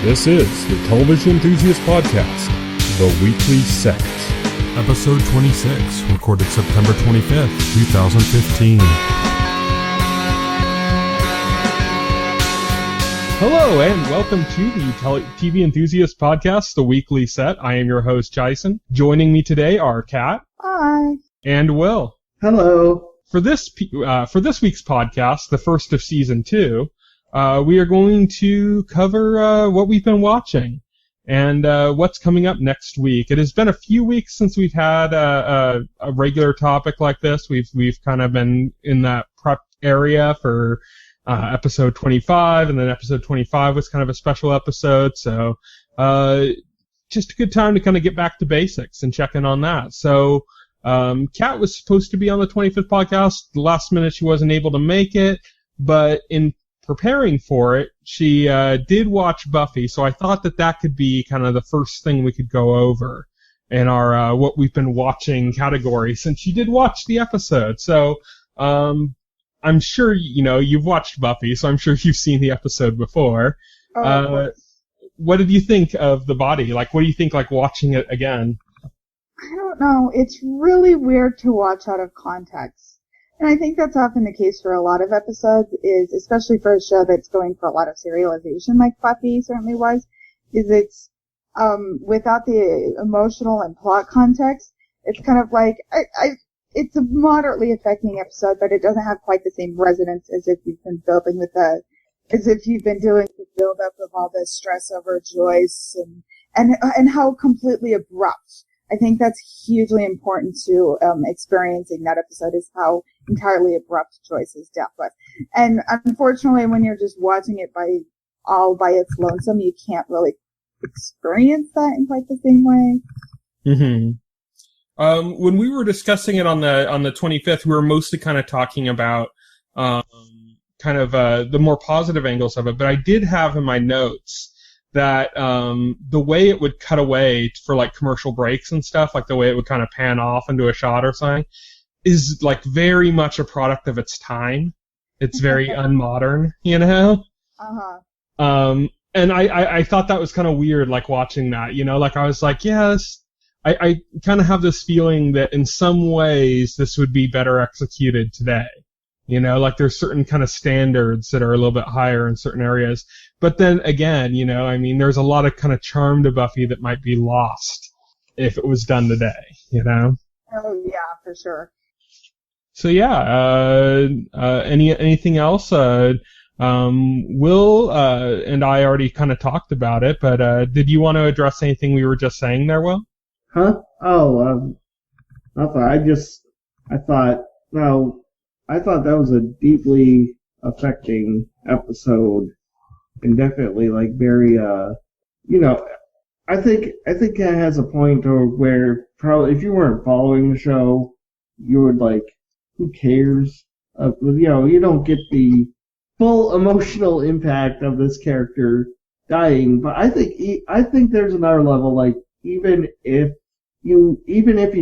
This is the Television Enthusiast Podcast, The Weekly Set. Episode 26, recorded September 25th, 2015. Hello, and welcome to the TV Enthusiast Podcast, The Weekly Set. I am your host, Tyson. Joining me today are Kat. Hi. And Will. Hello. For this week's podcast, the first of Season 2, we are going to cover what we've been watching and what's coming up next week. It has been a few weeks since we've had a regular topic like this. We've kind of been in that prep area for episode 25, and then episode 25 was kind of a special episode. So just a good time to kind of get back to basics and check in on that. So Kat was supposed to be on the 25th podcast. The last minute she wasn't able to make it, but in preparing for it, she did watch Buffy, so I thought that could be kind of the first thing we could go over in our what we've been watching category, since she did watch the episode. So I'm sure you've watched Buffy, so I'm sure you've seen the episode before. What did you think of the body? Like, what do you think, like, watching it again? I don't know. It's really weird to watch out of context. And I think that's often the case for a lot of episodes, is especially for a show that's going for a lot of serialization, like Buffy certainly was, is it's without the emotional and plot context, it's kind of like it's a moderately affecting episode, but it doesn't have quite the same resonance as if you've been building as if you've been doing the build up of all this stress over Joyce and how completely abrupt. I think that's hugely important to experiencing that episode, is how entirely abrupt Joyce's death was. And unfortunately, when you're just watching it by its lonesome, you can't really experience that in quite the same way. Mm-hmm. When we were discussing it on the 25th, we were mostly kind of talking about the more positive angles of it. But I did have in my notes that the way it would cut away for like commercial breaks and stuff, like the way it would kind of pan off into a shot or something, is like very much a product of its time. It's very unmodern, Uh-huh. And I thought that was kind of weird, like watching that, like I was like, yes, I kind of have this feeling that in some ways this would be better executed today. Like there's certain kind of standards that are a little bit higher in certain areas. But then again, there's a lot of kind of charm to Buffy that might be lost if it was done today, Oh, yeah, for sure. So, yeah, anything else? Will and I already kind of talked about it, but did you want to address anything we were just saying there, Will? Huh? Oh, nothing. I thought that was a deeply affecting episode, and definitely like very, I think it has a point where probably if you weren't following the show, you would like, who cares? You don't get the full emotional impact of this character dying. But I think there's another level. Like even if you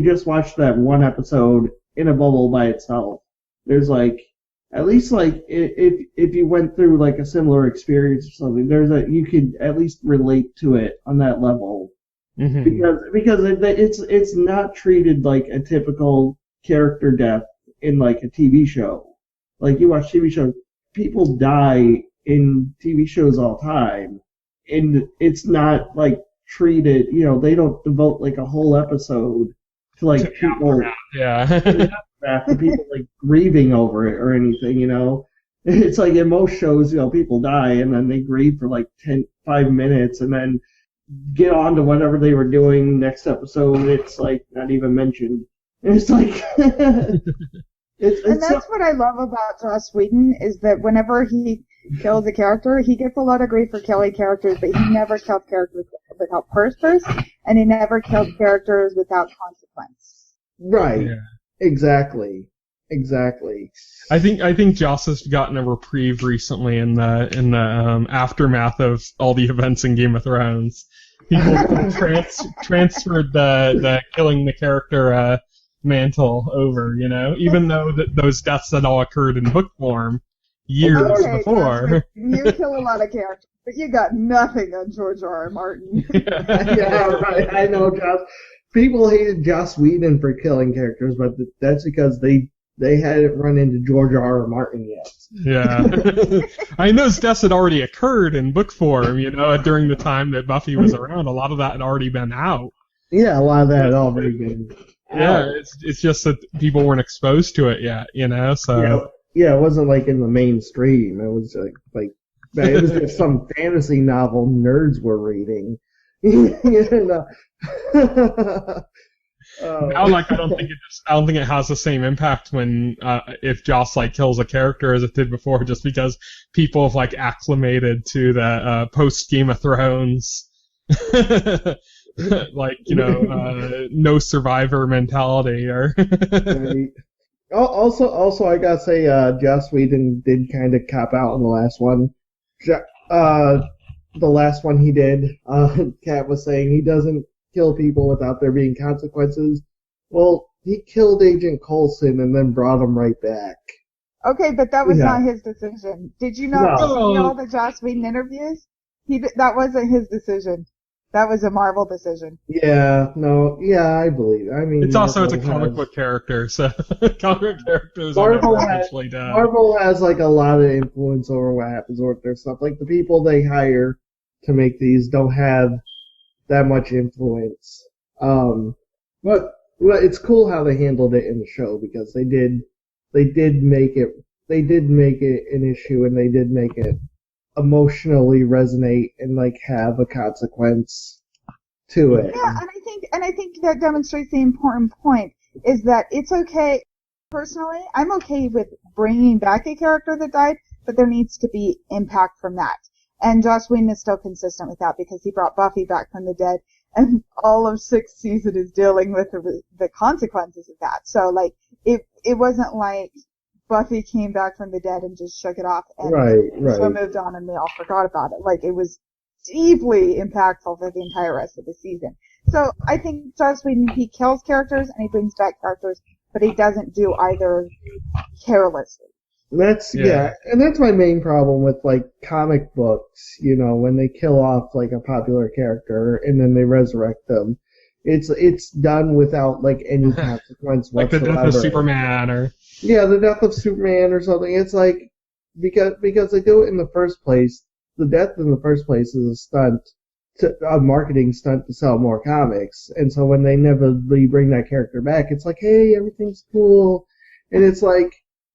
just watch that one episode in a bubble by itself, there's like, at least like if you went through like a similar experience or something, you could at least relate to it on that level. Mm-hmm. Because it's not treated like a typical character death in like a TV show. Like you watch TV shows, people die in TV shows all the time, and it's not like treated. They don't devote like a whole episode to like people. Yeah. After people like grieving over it or anything, it's like in most shows, people die and then they grieve for like 5 minutes and then get on to whatever they were doing next episode. It's like not even mentioned. And it's like, and that's what I love about Joss Whedon, is that whenever he kills a character, he gets a lot of grief for killing characters, but he never killed characters without purpose, and he never killed characters without consequence. Right. Yeah. Exactly. I think Joss has gotten a reprieve recently in the aftermath of all the events in Game of Thrones. People transferred the killing the character mantle over, even though those deaths had all occurred in book form. years Okay, before. Josh, you kill a lot of characters, but you got nothing on George R. R. Martin. Yeah, right. I know, Joss. People hated Joss Whedon for killing characters, but that's because they hadn't run into George R. R. Martin yet. Yeah. I know those deaths had already occurred in book form, during the time that Buffy was around. A lot of that had already been out. Yeah, a lot of that had already been out. Yeah, it's just that people weren't exposed to it yet, so... Yeah, it wasn't like in the mainstream. It was like it was just some fantasy novel nerds were reading. Now, I don't think it has the same impact when if Joss like kills a character as it did before, just because people have acclimated to the post Game of Thrones, no survivor mentality or. Right. Also, I gotta say, Joss Whedon did kind of cop out on the last one. The last one he did, Kat was saying he doesn't kill people without there being consequences. Well, he killed Agent Coulson and then brought him right back. Okay, but that was not his decision. Did you not see all the Joss Whedon interviews? That wasn't his decision. That was a Marvel decision. Yeah, I believe. I mean, it's a comic book character, so comic book characters Marvel are actually done. Marvel has a lot of influence over what happens with their stuff. Like the people they hire to make these don't have that much influence. But it's cool how they handled it in the show because they did make it an issue and they did make it emotionally resonate and have a consequence to it. Yeah, and I think that demonstrates the important point is that it's okay. Personally, I'm okay with bringing back a character that died, but there needs to be impact from that. And Joss Whedon is still consistent with that because he brought Buffy back from the dead, and all of 6th season is dealing with the consequences of that. So it wasn't like Buffy came back from the dead and just shook it off and so moved on and we all forgot about it. It was deeply impactful for the entire rest of the season. So I think Joss Whedon, he kills characters and he brings back characters, but he doesn't do either carelessly. And that's my main problem with comic books, when they kill off a popular character and then they resurrect them. It's done without any consequence whatsoever. The death of Superman or the death of Superman or something. It's because they do it in the first place. The death in the first place is a marketing stunt to sell more comics. And so when they inevitably bring that character back, it's hey, everything's cool, and it's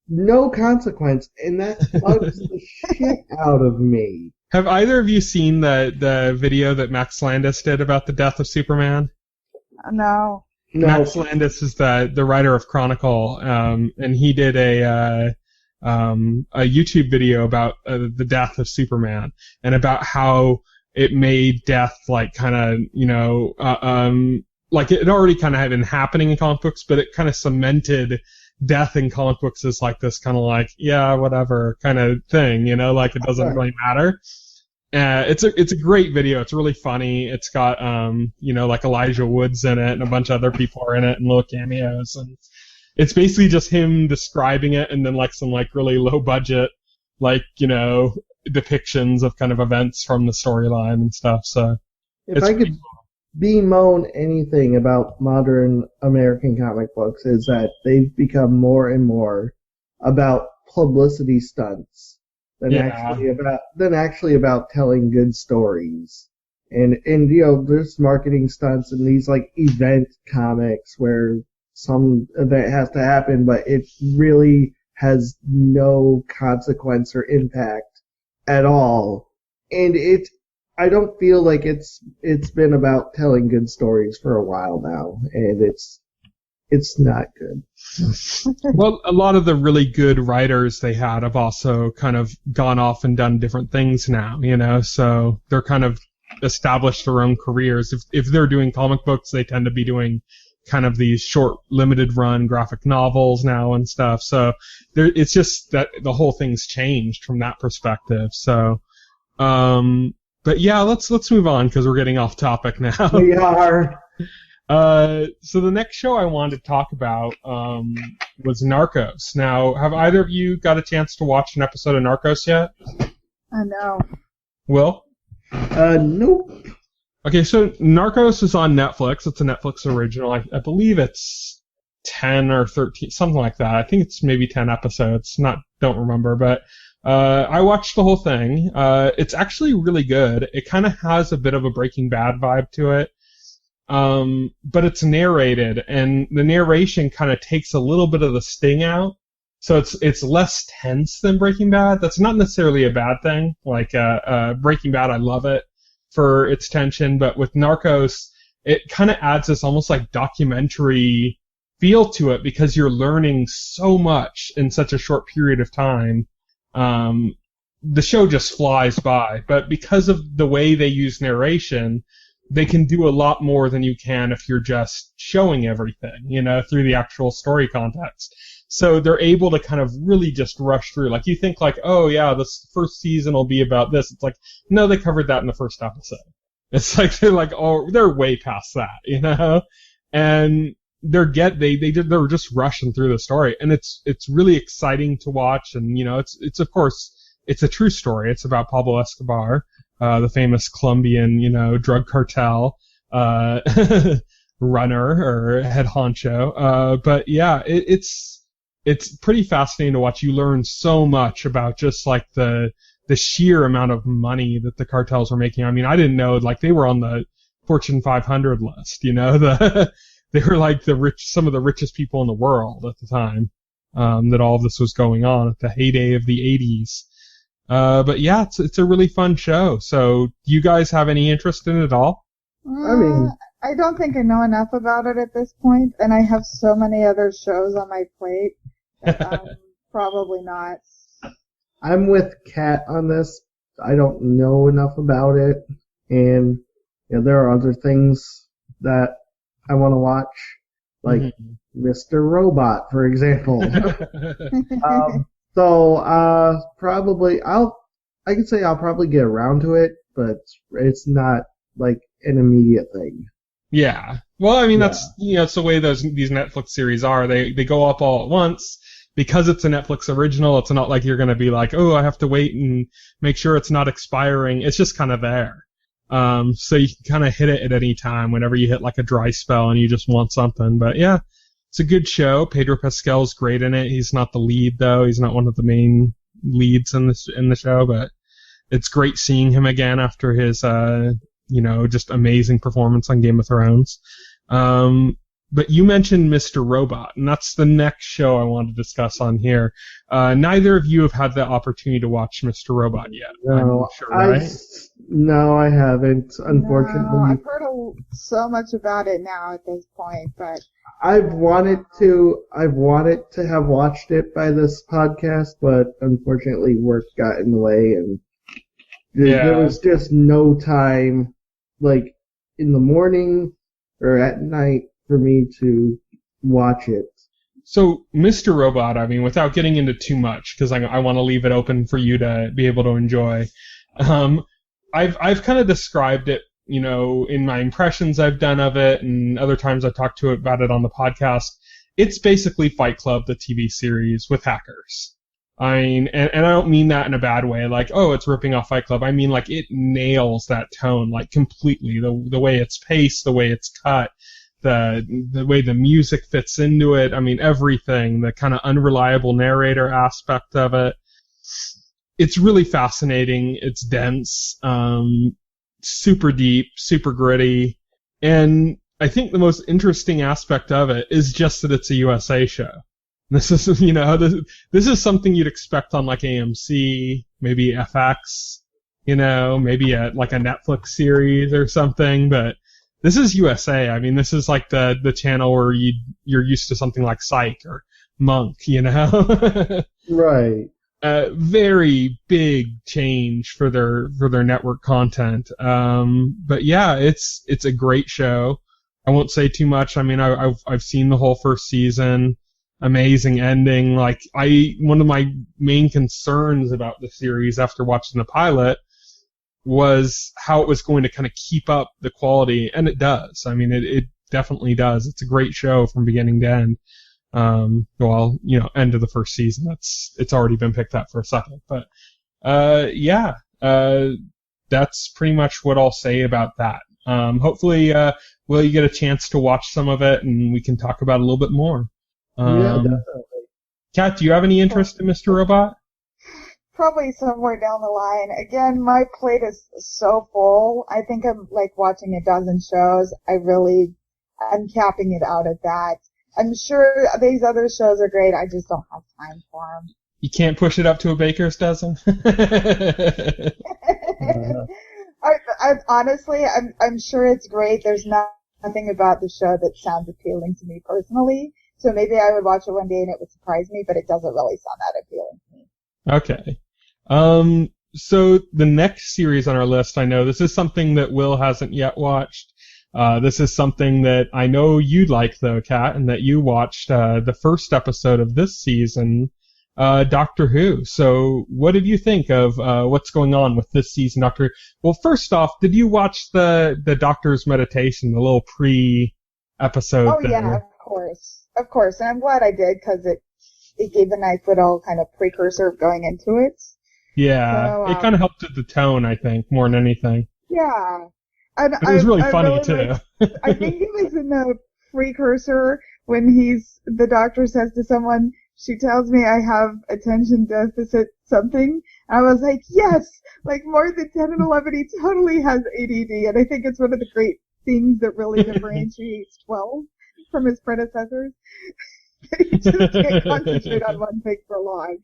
no consequence, and that bugs the shit out of me. Have either of you seen the video that Max Landis did about the death of Superman? No. Max Landis is the writer of Chronicle, and he did a YouTube video about the death of Superman and about how it made death it already kind of had been happening in comic books, but it kind of cemented death in comic books as this kind of whatever kind of thing, it doesn't really matter. It's a great video. It's really funny. It's got Elijah Woods in it and a bunch of other people are in it and little cameos, and it's basically just him describing it and then some really low budget depictions of kind of events from the storyline and stuff. So if I could bemoan anything about modern American comic books is that they've become more and more about publicity stunts than actually about telling good stories. And there's marketing stunts and these event comics where some event has to happen, but it really has no consequence or impact at all. And I don't feel like it's been about telling good stories for a while now, and it's not good. Well, a lot of the really good writers they had have also kind of gone off and done different things now, so they're kind of established their own careers. If they're doing comic books, they tend to be doing kind of these short, limited run graphic novels now and stuff. So it's just that the whole thing's changed from that perspective. So, but yeah, let's move on because we're getting off topic now. We are. So the next show I wanted to talk about was Narcos. Now, have either of you got a chance to watch an episode of Narcos yet? No. Will? Nope. Okay, so Narcos is on Netflix. It's a Netflix original. I believe it's 10 or 13, something like that. I think it's maybe 10 episodes. Don't remember, but I watched the whole thing. It's actually really good. It kind of has a bit of a Breaking Bad vibe to it. But it's narrated, and the narration kind of takes a little bit of the sting out. So it's less tense than Breaking Bad. That's not necessarily a bad thing. Like Breaking Bad, I love it for its tension, but with Narcos, it kind of adds this almost like documentary feel to it because you're learning so much in such a short period of time. The show just flies by, but because of the way they use narration, they can do a lot more than you can if you're just showing everything, through the actual story context. So they're able to kind of really just rush through. Like, you think like, oh yeah, this first season will be about this. It's like, no, they covered that in the first episode. It's like, they're way past that, and they're just rushing through the story. And it's really exciting to watch. And, it's of course, it's a true story. It's about Pablo Escobar, the famous Colombian, drug cartel, runner or head honcho. But yeah, it's pretty fascinating to watch. You learn so much about just like the sheer amount of money that the cartels were making. I mean, I didn't know, like, they were on the Fortune 500 list, they were like some of the richest people in the world at the time, that all of this was going on at the heyday of the 80s. But yeah, it's a really fun show. So, do you guys have any interest in it at all? I don't think I know enough about it at this point, and I have so many other shows on my plate. Probably not. I'm with Kat on this. I don't know enough about it, and there are other things that I want to watch, like Mr. Robot, for example. So probably I could say I'll probably get around to it, but it's not like an immediate thing. Yeah. Well, I mean, that's it's the way these Netflix series are. They go up all at once. Because it's a Netflix original, it's not like you're going to be like, oh, I have to wait and make sure it's not expiring. It's just kind of there. So you can kind of hit it at any time whenever you hit like a dry spell and you just want something. But yeah, it's a good show. Pedro Pascal's great in it. He's not the lead though. He's not one of the main leads in the show, but it's great seeing him again after his, just amazing performance on Game of Thrones. But you mentioned Mr. Robot, and that's the next show I want to discuss on here. Neither of you have had the opportunity to watch Mr. Robot yet. No, I'm sure, right? No, I haven't, unfortunately. No, I've heard so much about it now at this point, but I've wanted to have watched it by this podcast, but unfortunately work got in the way, and there was just no time, like, in the morning or at night, for me to watch it. So, Mr. Robot, I mean, without getting into too much, because I want to leave it open for you to be able to enjoy. I've kind of described it, in my impressions I've done of it, and other times I talked about it on the podcast. It's basically Fight Club, the TV series, with hackers. I mean, and I don't mean that in a bad way, like, oh, it's ripping off Fight Club. I mean, like, it nails that tone, like, completely. The way it's paced, the way it's cut, the way the music fits into it. I mean, everything, the kind of unreliable narrator aspect of it. It's really fascinating. It's dense, super deep, super gritty. And I think the most interesting aspect of it is just that it's a USA show. This is, this is something you'd expect on like AMC, maybe FX, maybe like a Netflix series or something, but this is USA. I mean, this is like the channel where you're used to something like Psych or Monk, Right. Very big change for their network content. But yeah, it's a great show. I won't say too much. I mean, I've seen the whole first season. Amazing ending. Like, one of my main concerns about the series after watching the pilot was how it was going to kind of keep up the quality, and it does. I mean, it definitely does. It's a great show from beginning to end. Well, end of the first season. It's already been picked up for a second. But, that's pretty much what I'll say about that. Hopefully, Will, you get a chance to watch some of it and we can talk about it a little bit more. Yeah, definitely. Kat, do you have any interest in Mr. Robot? Probably somewhere down the line. Again, my plate is so full. I think I'm like watching a dozen shows. I'm capping it out at that. I'm sure these other shows are great. I just don't have time for them. You can't push it up to a baker's dozen? Honestly, I'm sure it's great. There's nothing about the show that sounds appealing to me personally. So maybe I would watch it one day and it would surprise me, but it doesn't really sound that appealing to me. Okay. So the next series on our list, I know this is something that Will hasn't yet watched. This is something that I know you'd like, though, Kat, and that you watched the first episode of this season, Doctor Who. So what did you think of what's going on with this season, Doctor Who? Well, first off, did you watch the Doctor's Meditation, the little pre-episode Oh, there? yeah, of course. Of course, and I'm glad I did, because it gave a nice little kind of precursor of going into it. Yeah, so, it kind of helped with the tone, I think, more than anything. Yeah. And it was really funny, too. I think it was in the precursor when the doctor says to someone, she tells me I have attention deficit something. I was like, yes! Like, more than 10 and 11, he totally has ADD, and I think it's one of the great things that really differentiates 12 from his predecessors. He just can't concentrate on one thing for long.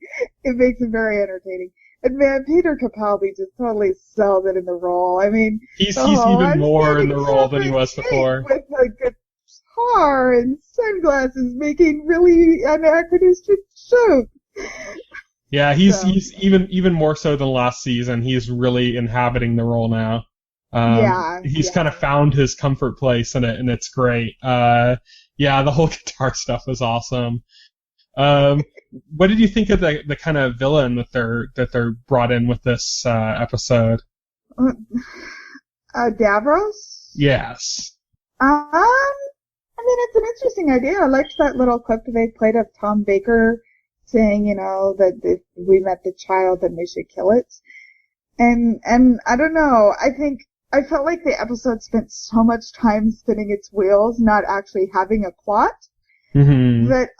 It makes it very entertaining. And man, Peter Capaldi just totally sells it in the role. I mean, he's even more in the role than he was before. With a guitar and sunglasses, making really anachronistic jokes. Yeah, he's even more so than last season. He's really inhabiting the role now. He's kind of found his comfort place in it, and it's great. The whole guitar stuff was awesome. What did you think of the kind of villain that they're brought in with this episode? Davros? Yes. I mean, it's an interesting idea. I liked that little clip that they played of Tom Baker saying, that if we met the child, then we should kill it. And I don't know. I felt like the episode spent so much time spinning its wheels, not actually having a plot, that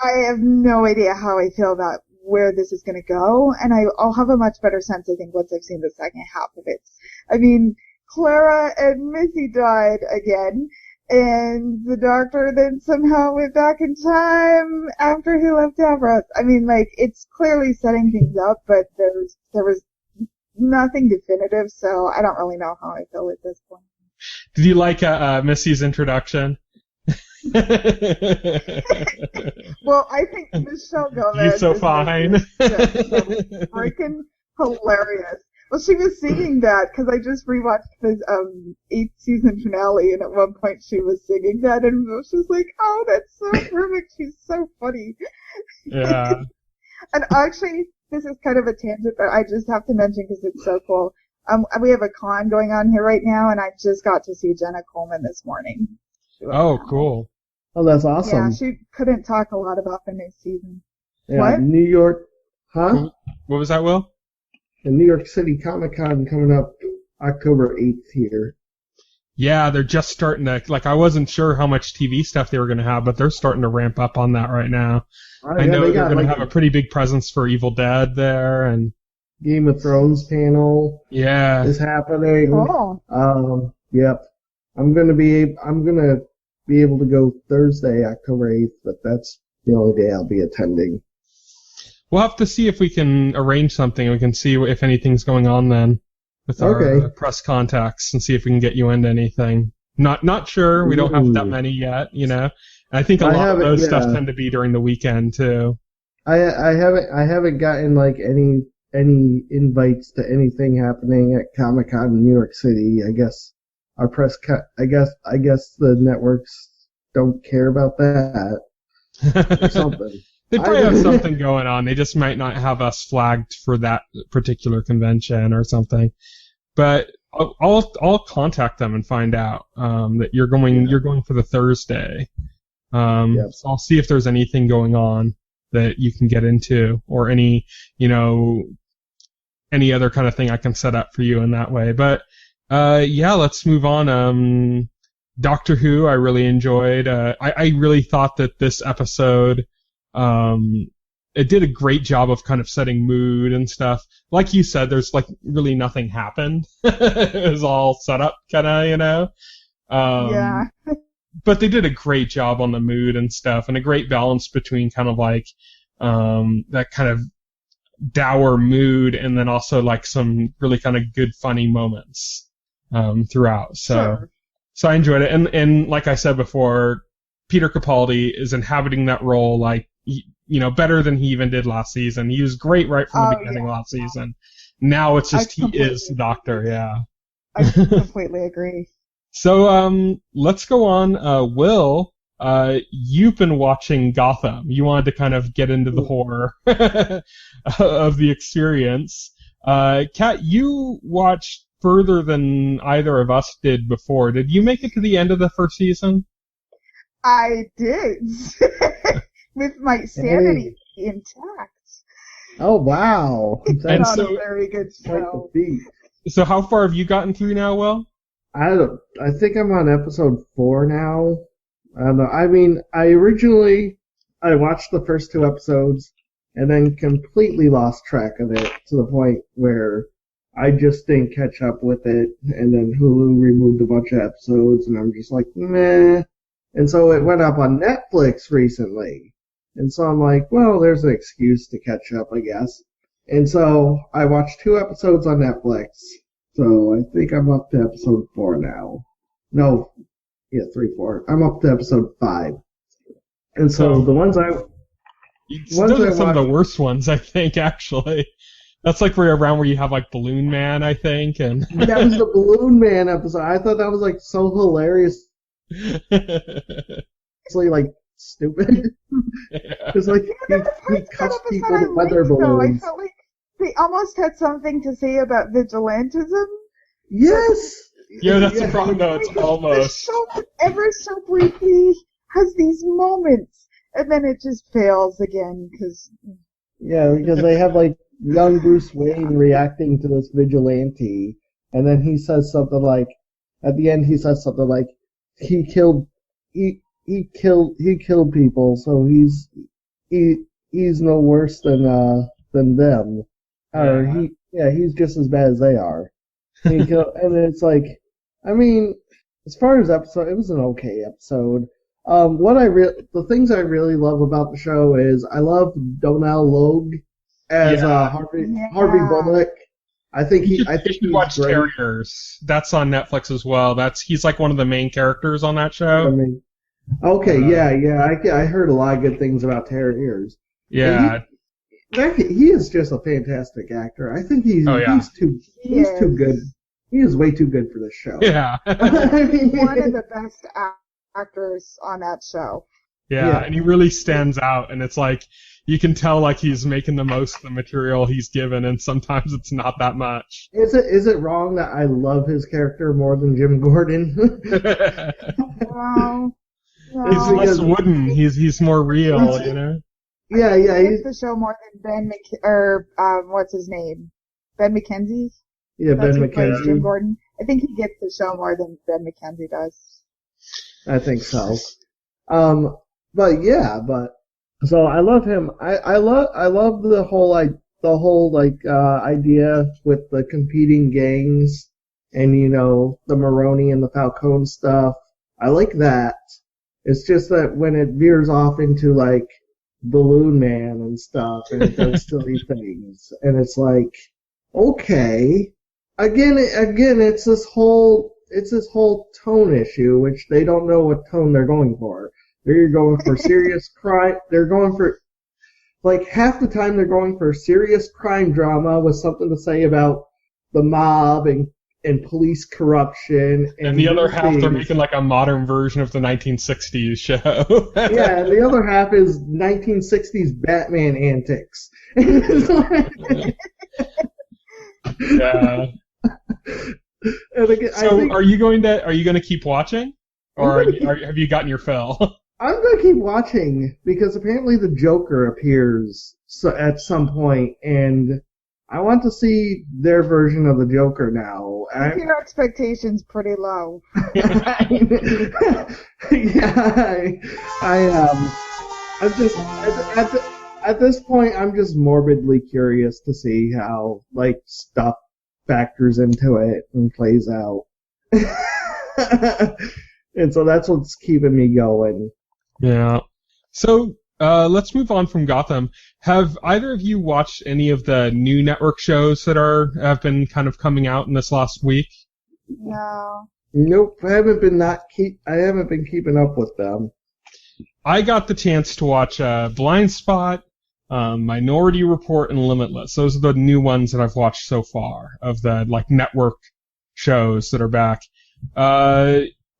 I have no idea how I feel about where this is going to go, and I'll have a much better sense, I think, once I've seen the second half of it. I mean, Clara and Missy died again, and the doctor then somehow went back in time after he left Davros. I mean, like, it's clearly setting things up, but there was nothing definitive, so I don't really know how I feel at this point. Did you like Missy's introduction? Well, I think Michelle Gomez You're so fine. Freaking hilarious. Well, she was singing that because I just rewatched the 8th season finale, and at one point she was singing that, and I was just like, "Oh, that's so perfect! She's so funny." Yeah. And actually, this is kind of a tangent, but I just have to mention because it's so cool. We have a con going on here right now, and I just got to see Jenna Coleman this morning. Oh, cool. Oh, that's awesome. Yeah, she couldn't talk a lot about the new season. Yeah, What? New York, huh? What was that, Will? The New York City Comic Con coming up October 8th here. Yeah, they're just starting to, I wasn't sure how much TV stuff they were going to have, but they're starting to ramp up on that right now. I know they're going to have a pretty big presence for Evil Dead there, and Game of Thrones panel is happening. Cool. Yep. I'm gonna be able to go Thursday, October 8th, but that's the only day I'll be attending. We'll have to see if we can arrange something. We can see if anything's going on then with our press contacts and see if we can get you into anything. Not sure. We don't have that many yet, I think a lot of those stuff tend to be during the weekend too. I haven't gotten any invites to anything happening at Comic-Con in New York City. I guess our I guess the networks don't care about that or something. They probably have something going on. They just might not have us flagged for that particular convention or something. But I'll contact them and find out that you're going for the Thursday. So I'll see if there's anything going on that you can get into, or any other kind of thing I can set up for you in that way. But let's move on. Doctor Who, I really enjoyed. I really thought that this episode, it did a great job of kind of setting mood and stuff. Like you said, there's like really nothing happened. It was all set up, kind of, Yeah. But they did a great job on the mood and stuff, and a great balance between kind of like that kind of dour mood, and then also like some really kind of good, funny moments throughout. So I enjoyed it, and like I said before, Peter Capaldi is inhabiting that role like better than he even did last season. He was great right from the beginning last season. Now it's just he is the Doctor. Yeah, I completely agree. So let's go on. Will, you've been watching Gotham. You wanted to kind of get into the horror of the experience. Kat, you watched further than either of us did before. Did you make it to the end of the first season? I did. With my sanity intact. Oh, wow. That's a very good show. So how far have you gotten through now, Will? I think I'm on episode 4 now. I mean, I watched the first 2 episodes and then completely lost track of it to the point where I just didn't catch up with it, and then Hulu removed a bunch of episodes, and I'm just like, meh. And so it went up on Netflix recently. And so I'm like, well, there's an excuse to catch up, I guess. And so I watched 2 episodes on Netflix. So I think I'm up to episode 4 now. No, 3, 4. I'm up to episode 5. And so the ones I watched, some of the worst ones, I think, actually. That's like around where you have like Balloon Man, I think, and that was the Balloon Man episode. I thought that was like so hilarious. It's like stupid. It's like he cuts people with weather balloons. I felt like they almost had something to say about vigilantism. Yes. Yeah, that's the problem. No, it's almost. Ever so briefly has these moments, and then it just fails again because. Yeah, because they have like young Bruce Wayne reacting to this vigilante, and then he says something like, at the end he says something like, he killed people, so he's no worse than them. Or he's just as bad as they are. And it's like, I mean, as far as episode, it was an okay episode. The things I really love about the show is I love Donnell Logue as Harvey Bullock. I think he's watch great. Terriers. That's on Netflix as well. He's like one of the main characters on that show. I mean, I heard a lot of good things about Terriers. Yeah. He is just a fantastic actor. I think he's too good. He is way too good for this show. Yeah. I mean, one of the best actors on that show. Yeah, and he really stands out, and it's like you can tell like he's making the most of the material he's given, and sometimes it's not that much. Is it wrong that I love his character more than Jim Gordon? Wow. He's less wooden. He's more real, you know. Yeah. He gets the show more than what's his name? Ben McKenzie? Yeah, Ben McKenzie. Jim Gordon. I think he gets the show more than Ben McKenzie does. I think so. But so I love him. I love the whole idea with the competing gangs and the Maroni and the Falcone stuff. I like that. It's just that when it veers off into like Balloon Man and stuff, and it does silly things, and it's like, okay, again, it's this whole tone issue, which they don't know what tone they're going for. They're going for serious crime. They're going for, like, half the time they're going for serious crime drama with something to say about the mob and police corruption. And the other half, they're making like a modern version of the 1960s show. Yeah, and the other half is 1960s Batman antics. Yeah. And again, so are you going to keep watching, or have you gotten your fill? I'm gonna keep watching because apparently the Joker appears at some point, and I want to see their version of the Joker now. Keep your expectations pretty low. I'm just at this point, I'm just morbidly curious to see how stuff factors into it and plays out. And so that's what's keeping me going. Yeah. So let's move on from Gotham. Have either of you watched any of the new network shows that have been kind of coming out in this last week? No. Nope. I haven't been keeping up with them. I got the chance to watch Blindspot, Minority Report, and Limitless. Those are the new ones that I've watched so far of the network shows that are back.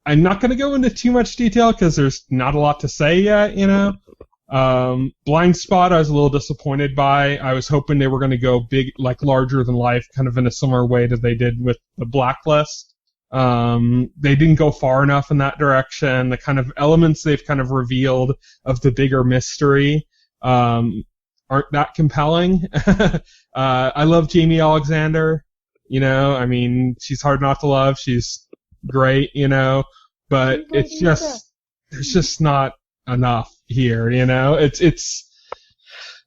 I'm not going to go into too much detail because there's not a lot to say yet, Blindspot I was a little disappointed by. I was hoping they were going to go big, larger than life, kind of in a similar way that they did with the Blacklist. They didn't go far enough in that direction. The kind of elements they've kind of revealed of the bigger mystery aren't that compelling. I love Jamie Alexander. She's hard not to love. She's great, but it's just there's just not enough here,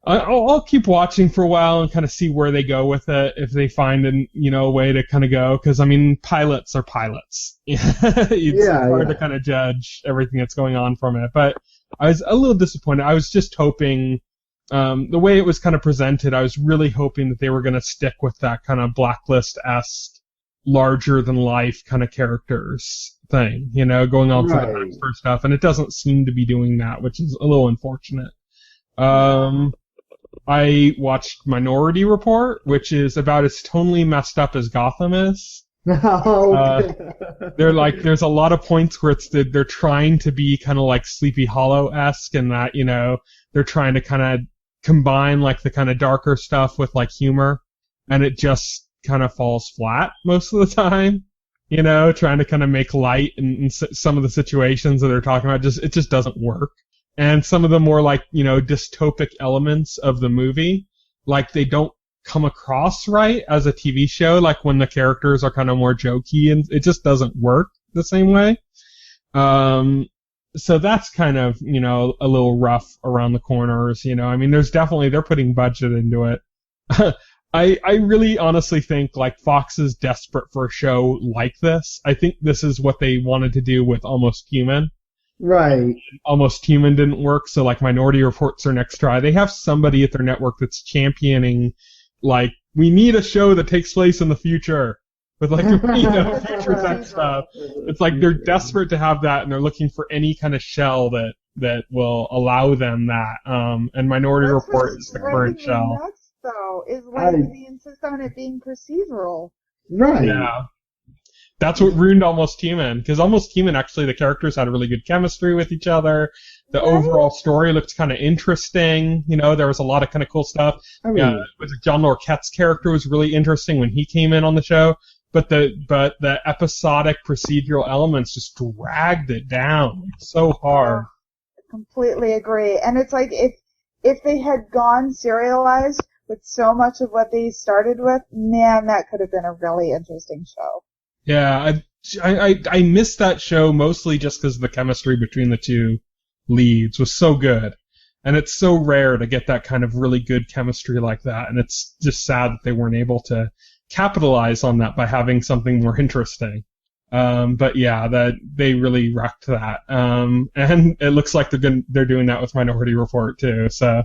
I'll keep watching for a while and kind of see where they go with it if they find a way to kind of go, because pilots are pilots. It's hard to kind of judge everything that's going on from it, but I was a little disappointed. I was just hoping the way it was kind of presented, I was really hoping that they were going to stick with that kind of Blacklist-esque larger than life kind of characters thing, going on for the expert stuff, and it doesn't seem to be doing that, which is a little unfortunate. I watched Minority Report, which is about as tonally messed up as Gotham is. There's a lot of points where they're trying to be kind of Sleepy Hollow-esque, and that, they're trying to kind of combine the kind of darker stuff with humor, and it just kind of falls flat most of the time, trying to kind of make light in some of the situations that they're talking about. It just doesn't work. And some of the more dystopic elements of the movie, they don't come across right as a TV show, when the characters are kind of more jokey, and it just doesn't work the same way. So that's kind of, a little rough around the corners, they're putting budget into it. I really honestly think Fox is desperate for a show like this. I think this is what they wanted to do with Almost Human. Right. Almost Human didn't work, so Minority Report's their next try. They have somebody at their network that's championing, we need a show that takes place in the future with future tech stuff. It's they're desperate to have that, and they're looking for any kind of shell that will allow them that. And Minority Report is the current shell. Though, is they insist on it being procedural. Right. Yeah. That's what ruined Almost Human, because Almost Human, actually, the characters had a really good chemistry with each other. The overall story looked kind of interesting. There was a lot of kind of cool stuff. John Larroquette's character was really interesting when he came in on the show, but the episodic procedural elements just dragged it down so hard. I completely agree. And it's if they had gone serialized with so much of what they started with, man, that could have been a really interesting show. Yeah, I missed that show mostly just because the chemistry between the two leads was so good. And it's so rare to get that kind of really good chemistry like that, and it's just sad that they weren't able to capitalize on that by having something more interesting. But yeah, that they really wrecked that. And it looks like they're doing that with Minority Report too, so...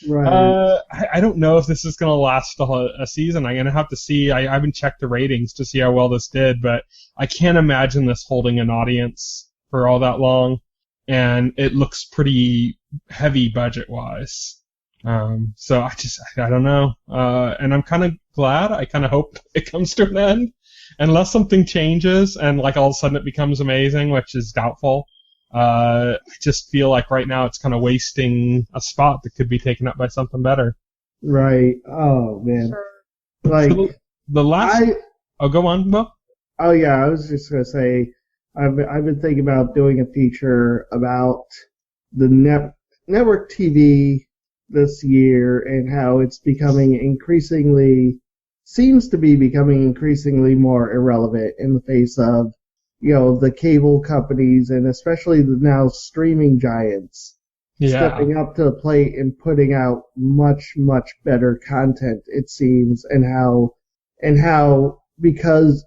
Right. I don't know if this is going to last a season. I'm going to have to see. I haven't checked the ratings to see how well this did, but I can't imagine this holding an audience for all that long. And it looks pretty heavy budget-wise. So I don't know. And I'm kind of glad. I kind of hope it comes to an end. Unless something changes and all of a sudden it becomes amazing, which is doubtful. I just feel like right now it's kind of wasting a spot that could be taken up by something better. Right. Oh, man. Sure. So the last... Oh, go on, Will. Oh, yeah, I was just going to say, I've been thinking about doing a feature about the network TV this year and how it's seems to be becoming increasingly more irrelevant in the face of, the cable companies and especially the now streaming giants stepping up to the plate and putting out much, much better content, it seems, and how because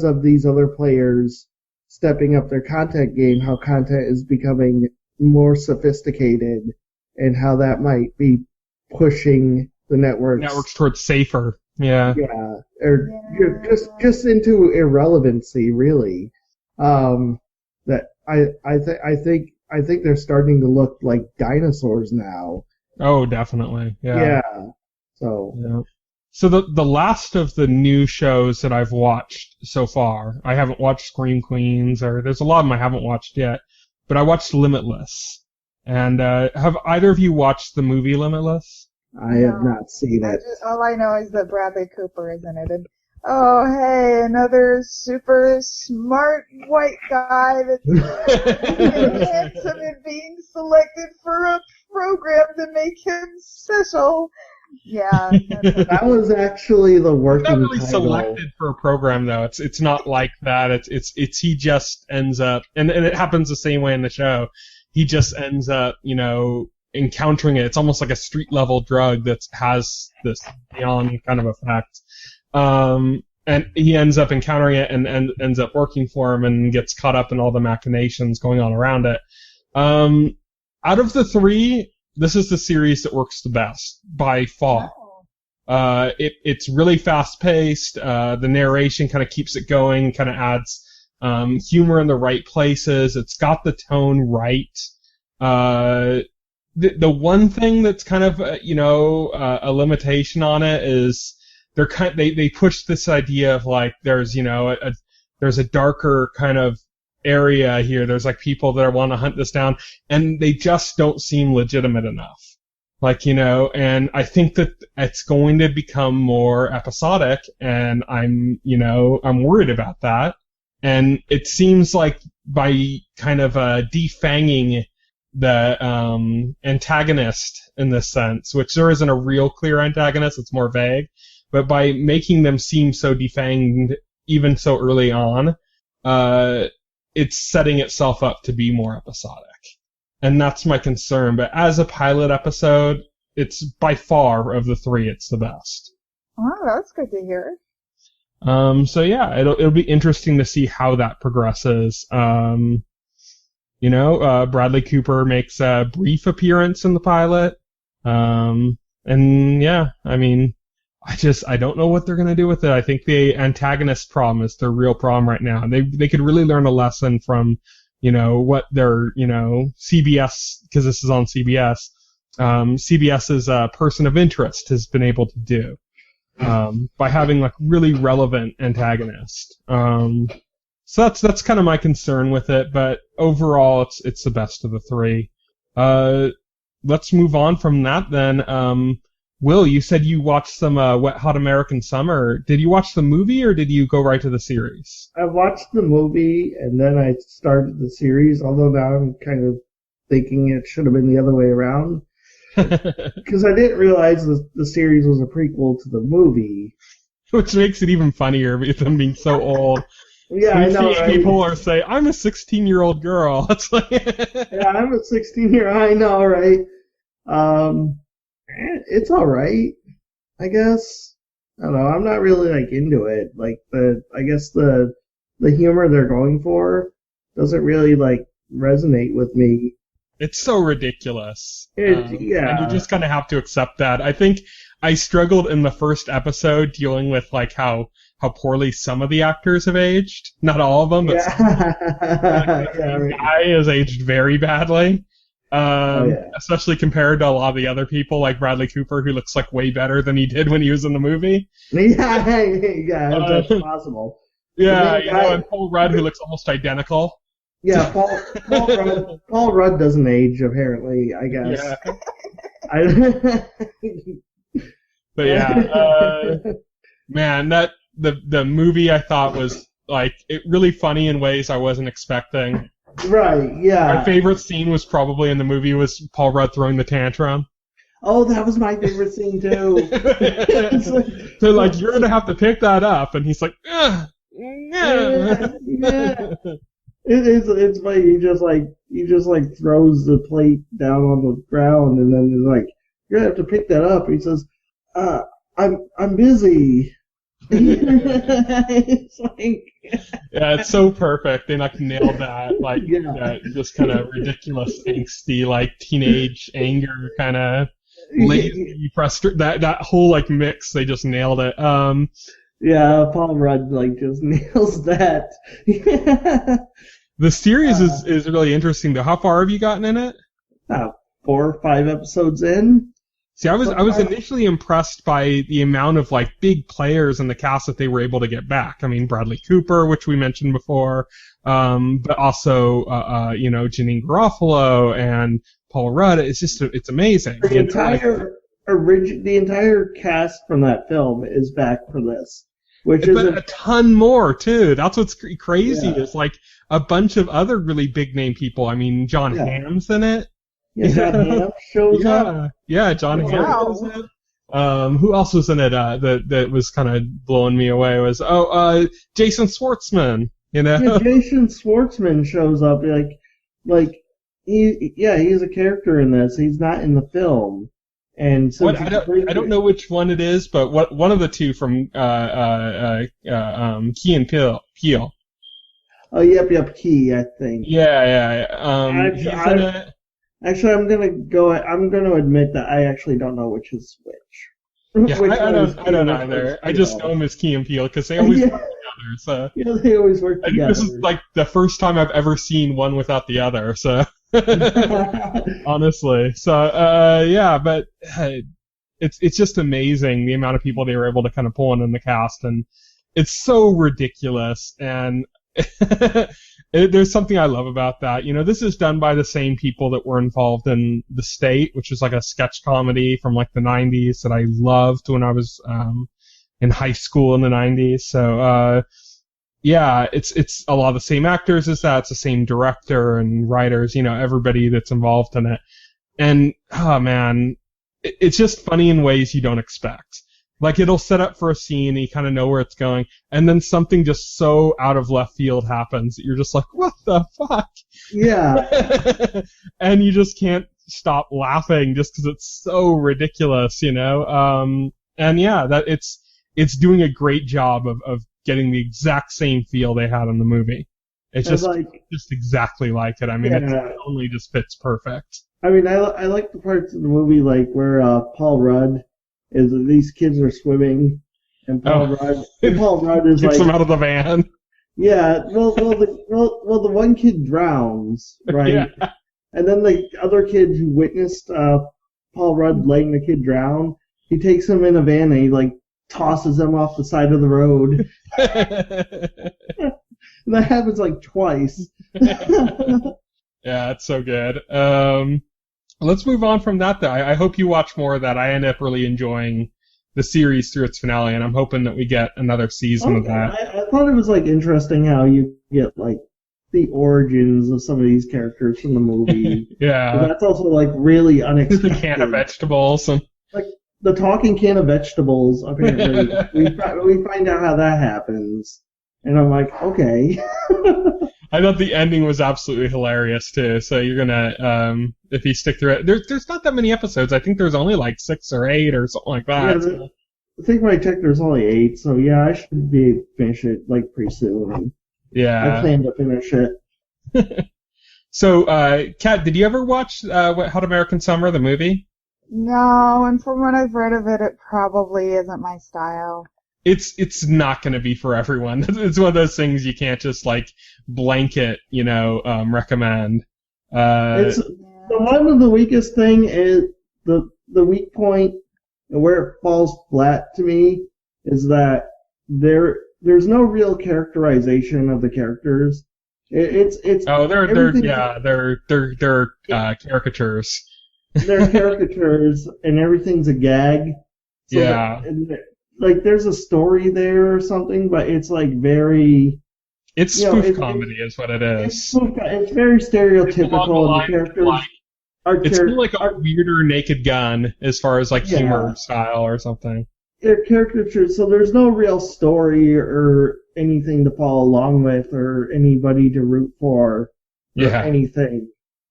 of these other players stepping up their content game, how content is becoming more sophisticated and how that might be pushing the networks towards safer. Yeah. Yeah. Or just into irrelevancy, really. That I think they're starting to look like dinosaurs now. Oh, definitely. Yeah. Yeah. So. Yeah. So the last of the new shows that I've watched so far, I haven't watched Scream Queens, or there's a lot of them I haven't watched yet, but I watched Limitless. And have either of you watched the movie Limitless? I have not seen it. All I know is that Bradley Cooper is in it. And, oh, hey, another super smart white guy that's handsome and being selected for a program to make him special. Yeah. That was actually the working title. Not really selected for a program, though. It's not like that. It's he just ends up, and it happens the same way in the show. He just ends up, encountering it. It's almost like a street level drug that has this beyond kind of effect. And he ends up encountering it and ends up working for him and gets caught up in all the machinations going on around it. Out of the three, this is the series that works the best by far. It's really fast paced. The narration kind of keeps it going, kind of adds humor in the right places. It's got the tone right. The one thing that's kind of a limitation on it is they push this idea of like there's there's a darker kind of area here. There's like people that want to hunt this down, and they just don't seem legitimate enough. And I think that it's going to become more episodic, and I'm worried about that. And it seems like by kind of defanging the antagonist in this sense, which there isn't a real clear antagonist, it's more vague, but by making them seem so defanged even so early on, it's setting itself up to be more episodic. And that's my concern. But as a pilot episode, it's by far of the three, it's the best. Oh, that's good to hear. So yeah, it'll be interesting to see how that progresses. Bradley Cooper makes a brief appearance in the pilot. And yeah, I mean, I don't know what they're going to do with it. I think the antagonist problem is their real problem right now. They could really learn a lesson from, what their, CBS, because this is on CBS, CBS's person of interest has been able to do, by having like really relevant antagonist. So that's kind of my concern with it, but overall it's the best of the three. Let's move on from that then. Will, you said you watched some Wet Hot American Summer. Did you watch the movie or did you go right to the series? I watched the movie and then I started the series, although now I'm kind of thinking it should have been the other way around. Because I didn't realize the series was a prequel to the movie. Which makes it even funnier with them being so old. Yeah, I know. Right? People are saying, I'm a 16-year-old girl. It's like yeah, I'm a 16-year-old. I know, right? It's alright, I guess. I don't know. I'm not really like into it. Like I guess the humor they're going for doesn't really like resonate with me. It's so ridiculous. Yeah. And you just kind of have to accept that. I think I struggled in the first episode dealing with like how poorly some of the actors have aged. Not all of them, but the guy has aged very badly. Especially compared to a lot of the other people, like Bradley Cooper, who looks like way better than he did when he was in the movie. Yeah, that's possible. Yeah, and Paul Rudd, who looks almost identical. Yeah, Paul Rudd doesn't age, apparently, I guess. Yeah. But yeah, man, the movie I thought was really funny in ways I wasn't expecting. Right, yeah. My favorite scene was probably in the movie was Paul Rudd throwing the tantrum. Oh, that was my favorite scene too. So like, you're gonna have to pick that up, and he's like, ugh, yeah. It's funny. He just throws the plate down on the ground, and then he's like, "You're gonna have to pick that up." He says, I'm busy." It's like, yeah, it's so perfect. They nailed that, that just kind of ridiculous, angsty, teenage anger, kind of lazy, frustrated. That whole mix, they just nailed it. Yeah, Paul Rudd just nails that. The series is really interesting though. How far have you gotten in it? 4 or 5 episodes in. See, I was initially impressed by the amount of big players in the cast that they were able to get back. I mean, Bradley Cooper, which we mentioned before, but also Janine Garofalo and Paul Rudd. It's amazing. The entire cast from that film is back for this, which is a ton more too. That's what's crazy. Yeah. Is a bunch of other really big name people. I mean, John Hamm's in it. Yeah, John Hamm shows up. Yeah, John Hamm shows up. Who else was in it that was kind of blowing me away was Jason Schwartzman, Yeah, Jason Schwartzman shows up he's a character in this. He's not in the film. And so I don't know which one it is, but one of the two from Key and Peele. Oh, yep, Key, I think. Yeah. Actually, I'm gonna admit that I actually don't know which is which. Yeah, I don't either. I just know him as Key and Peele because they always work together. So yeah, they always work together. This is the first time I've ever seen one without the other. So honestly, but it's just amazing the amount of people they were able to kind of pull in the cast, and it's so ridiculous and. There's something I love about that. This is done by the same people that were involved in The State, which was a sketch comedy from the 90s that I loved when I was in high school in the 90s. So it's a lot of the same actors as that. It's the same director and writers, everybody that's involved in it. And oh man, it's just funny in ways you don't expect. It'll set up for a scene, and you kind of know where it's going, and then something just so out of left field happens that you're just like, what the fuck? Yeah. And you just can't stop laughing just because it's so ridiculous, And that it's doing a great job of getting the exact same feel they had in the movie. It's just exactly like it. I mean, it only just fits perfect. I mean, I like the parts of the movie where Paul Rudd is these kids are swimming, and Paul Rudd is gets them out of the van. Yeah, well, the one kid drowns, right? Yeah. And then the other kid who witnessed Paul Rudd letting the kid drown, he takes him in a van and he tosses him off the side of the road. And that happens twice. Yeah, it's so good. Let's move on from that, though. I hope you watch more of that. I end up really enjoying the series through its finale, and I'm hoping that we get another season of that. I thought it was interesting how you get the origins of some of these characters from the movie. Yeah, but that's also really unexpected. The can of vegetables, and the talking can of vegetables. Apparently, we find out how that happens, and I'm like, okay. I thought the ending was absolutely hilarious too. So you're gonna, if you stick through it, there's not that many episodes. I think there's only 6 or 8 or something like that. Yeah, I think when I checked, there's only 8. So yeah, I should be able to finish it pretty soon. Yeah, I plan to finish it. So, Kat, did you ever watch Hot American Summer, the movie? No, and from what I've read of it, it probably isn't my style. It's not going to be for everyone. It's one of those things you can't just blanket, recommend. It's one of the weakest thing is the weak point where it falls flat to me is that there's no real characterization of the characters. It's they're caricatures. They're caricatures and everything's a gag. So yeah. there's a story there or something, but it's very It's you know, spoof comedy is what it is. it's very stereotypical, and the characters It's more like a weirder Naked Gun as far as like humor style or something. They're caricatures, so there's no real story or anything to follow along with or anybody to root for or anything.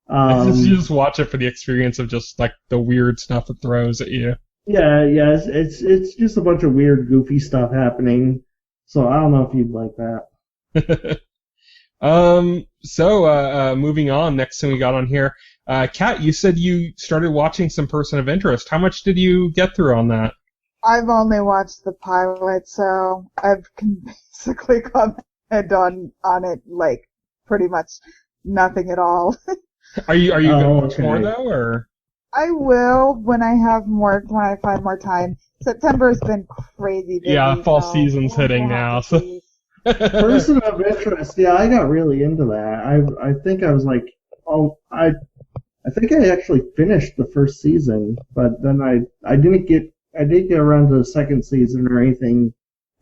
You just watch it for the experience of just like the weird stuff it throws at you. Yeah, it's just a bunch of weird, goofy stuff happening. So I don't know if you'd like that. Moving on, next thing we got on here. Kat, you said you started watching some Person of Interest. How much did you get through on that? I've only watched the pilot, so I've basically commented on it like pretty much nothing at all. Are you going to watch more though, or? I will when I find more time. September's been crazy busy. Yeah, fall season's hitting now. So. Person of Interest, yeah, I got really into that. I think I was like, I think I actually finished the first season, but then I didn't get around to the second season or anything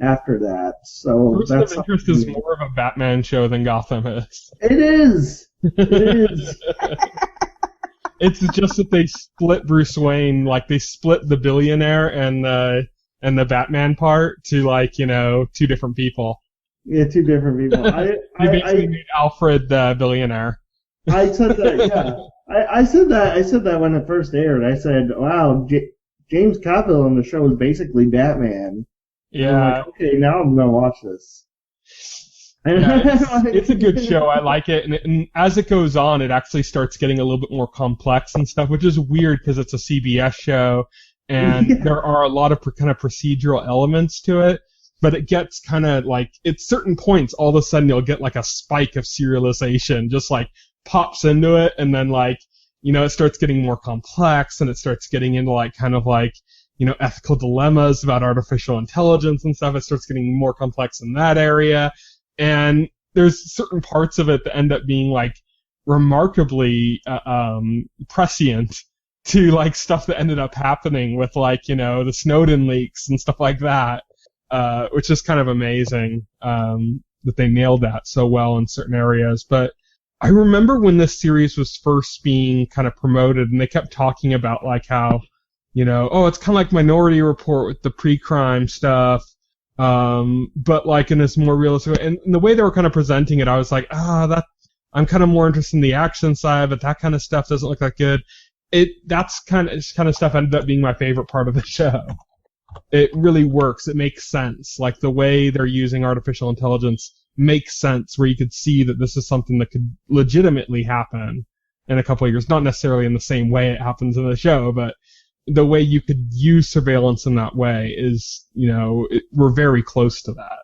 after that. So Person of Interest is more of a Batman show than Gotham is. It is. It is. It's just that they split Bruce Wayne, like they split the billionaire and the Batman part to like, two different people. Yeah, two different people. They basically made Alfred the billionaire. I said that, yeah. I said that when it first aired. I said, wow, James Cavill in the show is basically Batman. Yeah. And I'm like, okay, now I'm gonna watch this. Yeah, it's a good show. I like it, and as it goes on, it actually starts getting a little bit more complex and stuff, which is weird because it's a CBS show, and there are a lot of kind of procedural elements to it. But it gets kind of like, at certain points, all of a sudden you'll get like a spike of serialization, just like pops into it, and then like, it starts getting more complex, and it starts getting into like kind of like, ethical dilemmas about artificial intelligence and stuff. It starts getting more complex in that area. And there's certain parts of it that end up being like remarkably prescient to like stuff that ended up happening with like, the Snowden leaks and stuff like that. Which is kind of amazing that they nailed that so well in certain areas. But I remember when this series was first being kind of promoted, and they kept talking about like how, it's kind of like Minority Report with the pre-crime stuff, but like in this more realistic way. And the way they were kind of presenting it, I was like, I'm kind of more interested in the action side, but that kind of stuff doesn't look that good. That's kind of stuff ended up being my favorite part of the show. It really works. It makes sense. Like the way they're using artificial intelligence makes sense, where you could see that this is something that could legitimately happen in a couple of years. Not necessarily in the same way it happens in the show, but the way you could use surveillance in that way is, we're very close to that.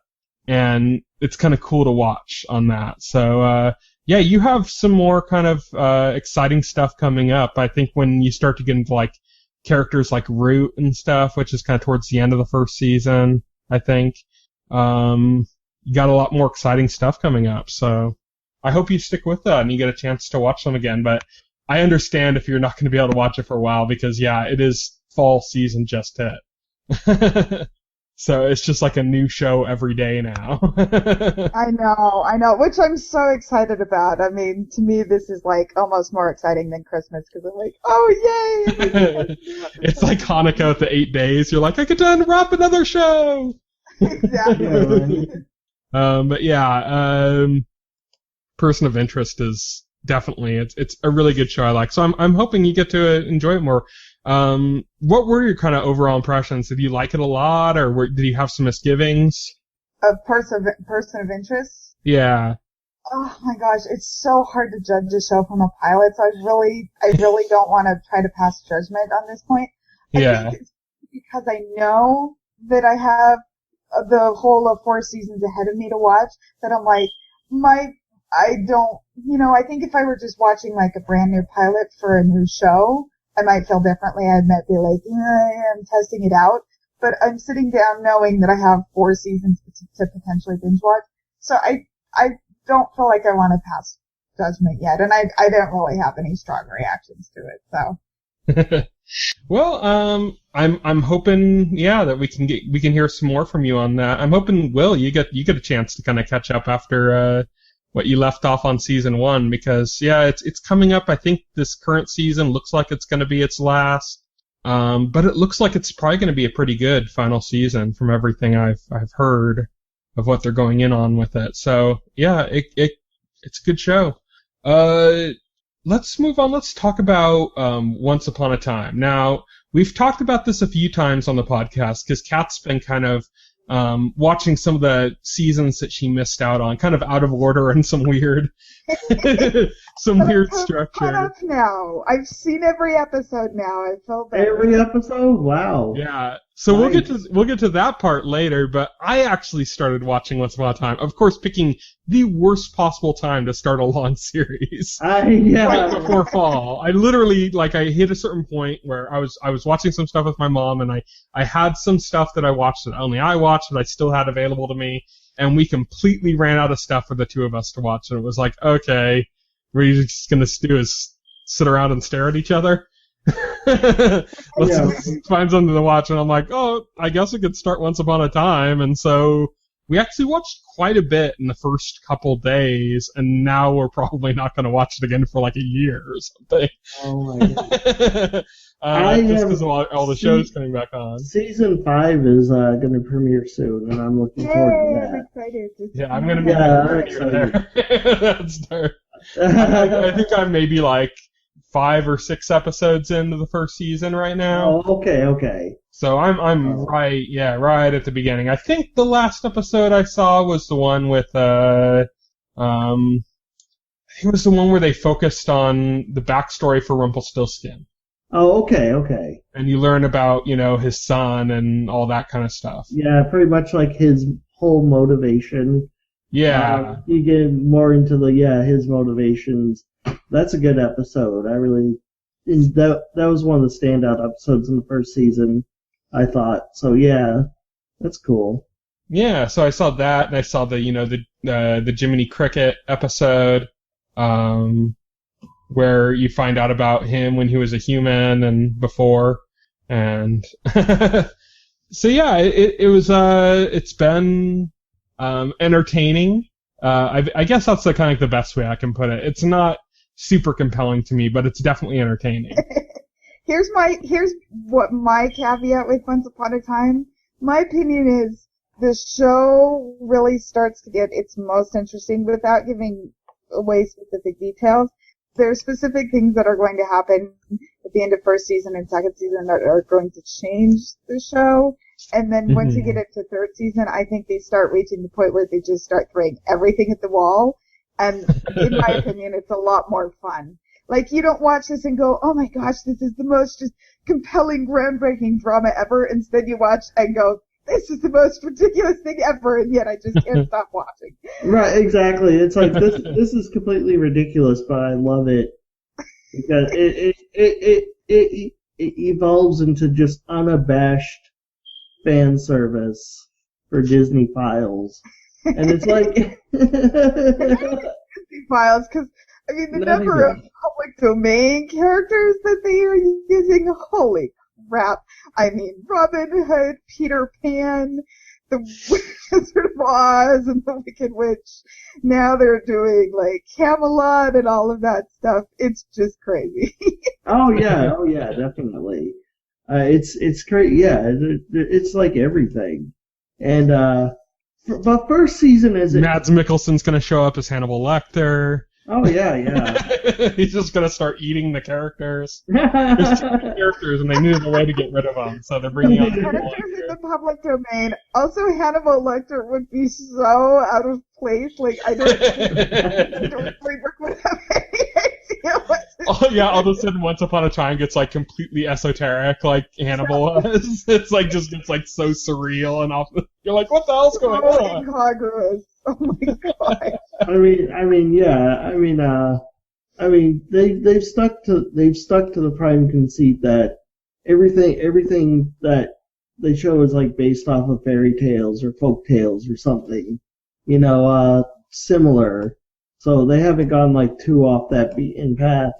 And it's kind of cool to watch on that. So, yeah, you have some more kind of exciting stuff coming up. I think when you start to get into like characters like Root and stuff, which is kind of towards the end of the first season, I think. You got a lot more exciting stuff coming up, so I hope you stick with that and you get a chance to watch them again, but I understand if you're not going to be able to watch it for a while because, yeah, it is fall season just hit. So it's just like a new show every day now. I know, which I'm so excited about. I mean, to me, this is like almost more exciting than Christmas because I'm like, oh, yay! It's like Hanukkah with the 8 days. You're like, I get to unwrap another show! Exactly. But yeah, Person of Interest is definitely, it's a really good show I like. So I'm hoping you get to enjoy it more. What were your kind of overall impressions? Did you like it a lot, or did you have some misgivings? Of person of interest? Yeah. Oh my gosh, it's so hard to judge a show from a pilot, so I really don't want to try to pass judgment on this point. I think it's because I know that I have the whole of 4 seasons ahead of me to watch, that I'm like, I think if I were just watching like a brand new pilot for a new show, I might feel differently. I might be like, I'm testing it out. But I'm sitting down knowing that I have 4 seasons to potentially binge watch. So I don't feel like I want to pass judgment yet. And I don't really have any strong reactions to it, so. Well, I'm hoping, yeah, that we can hear some more from you on that. I'm hoping, Will, you get a chance to kind of catch up after what you left off on season 1, because yeah, it's coming up. I think this current season looks like it's going to be its last, but it looks like it's probably going to be a pretty good final season from everything I've heard of what they're going in on with it. So yeah, it's a good show. Let's move on. Let's talk about Once Upon a Time. Now, we've talked about this a few times on the podcast because Kat's been kind of watching some of the seasons that she missed out on, kind of out of order and some weird structure. Caught up now. I've seen every episode now. I felt better. Every episode? Wow. Yeah. So Nice. we'll get to that part later, but I actually started watching Once Upon a Time. Of course, picking the worst possible time to start a long series. Right before fall. I literally, I hit a certain point where I was watching some stuff with my mom, and I had some stuff that I watched that only I watched that I still had available to me, and we completely ran out of stuff for the two of us to watch, and it was like, okay, we're just gonna do is sit around and stare at each other. Let's find something to watch, and I'm like, oh, I guess we could start Once Upon a Time, and so we actually watched quite a bit in the first couple days, and now we're probably not going to watch it again for like a year or something. Oh my god. Just because of all the shows coming back on. Season 5 is going to premiere soon, and I'm looking forward to that. I'm excited. Yeah, I'm going to be I'm excited. excited. I think I'm maybe like 5 or 6 episodes into the first season right now. Oh, okay. So I'm right at the beginning. I think the last episode I saw was the one with I think it was the one where they focused on the backstory for Rumpelstiltskin. Oh, okay. And you learn about, his son and all that kind of stuff. Yeah, pretty much like his whole motivation. Yeah. You get more into his motivations. That's a good episode. That was one of the standout episodes in the first season, I thought. So yeah, that's cool. Yeah, so I saw that, and I saw the Jiminy Cricket episode, where you find out about him when he was a human and before, and so yeah, it's been entertaining. I guess that's the best way I can put it. It's not super compelling to me, but it's definitely entertaining. Here's what my caveat with Once Upon a Time. My opinion is the show really starts to get its most interesting without giving away specific details. There are specific things that are going to happen at the end of first season and second season that are going to change the show. And then once you get into third season, I think they start reaching the point where they just start throwing everything at the wall. And in my opinion, it's a lot more fun. Like, you don't watch this and go, oh my gosh, this is the most just compelling, groundbreaking drama ever. Instead, you watch and go, this is the most ridiculous thing ever, and yet I just can't stop watching. Right, exactly. It's like, this is completely ridiculous, but I love it. Because it evolves into just unabashed fan service for Disney Files. And it's like... Disney Files, because, I mean, the number of public domain characters that they are using, holy crap. I mean, Robin Hood, Peter Pan, the Wizard of Oz, and the Wicked Witch. Now they're doing, Camelot and all of that stuff. It's just crazy. Oh yeah, definitely. It's crazy. Yeah, it's like everything. And, but first season is... Mads Mikkelsen's going to show up as Hannibal Lecter. Oh, yeah. He's just going to start eating the characters. There's too many characters, and they needed a way to get rid of them, so they're bringing out characters in the public domain. Also, Hannibal Lecter would be so out of place. I don't would have any idea what to do. Oh, yeah, all of a sudden, Once Upon a Time gets, completely esoteric, like Hannibal was. It's, just gets, so surreal and off. You're like, what the hell's going on? Incongruous. Oh my god. They've stuck to the prime conceit that everything that they show is based off of fairy tales or folk tales or something, similar. So they haven't gone too off that beaten path,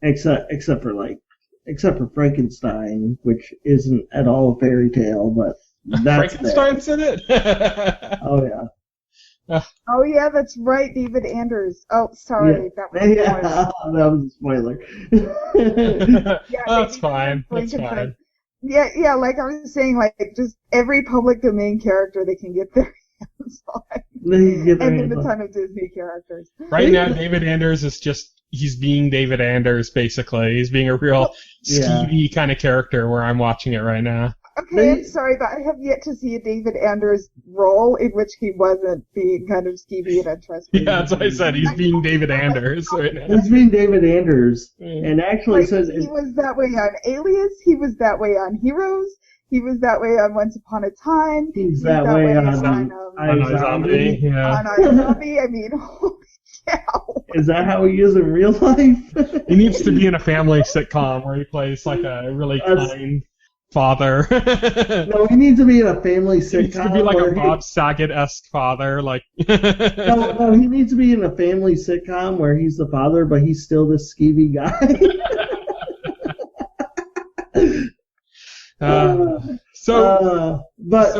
except for Frankenstein, which isn't at all a fairy tale, but that's Frankenstein's in it. Oh yeah. Oh yeah, that's right, David Anders. Oh, sorry, that was a spoiler. That's fine. That's fine. Yeah, like I was saying, like just every public domain character they can get their hands on, and then a ton of Disney characters. Right now, David Anders is he's being David Anders, basically. He's being a real skeevy kind of character where I'm watching it right now. Okay, I'm sorry, but I have yet to see a David Anders role in which he wasn't being kind of skeevy and untrustworthy. Yeah, that's what I said. He's being David Anders right now. He's being David Anders, and actually says he was that way on Alias. He was that way on Heroes. He was that way on Once Upon a Time. He's that way on iZombie. On iZombie. I mean, holy cow. Is that how he is in real life? He needs to be in a family sitcom where he plays like a really kind father. No, he needs to be in a family sitcom. He needs to be like a Bob Saget-esque father. Like no, he needs to be in a family sitcom where he's the father, but he's still this skeevy guy. So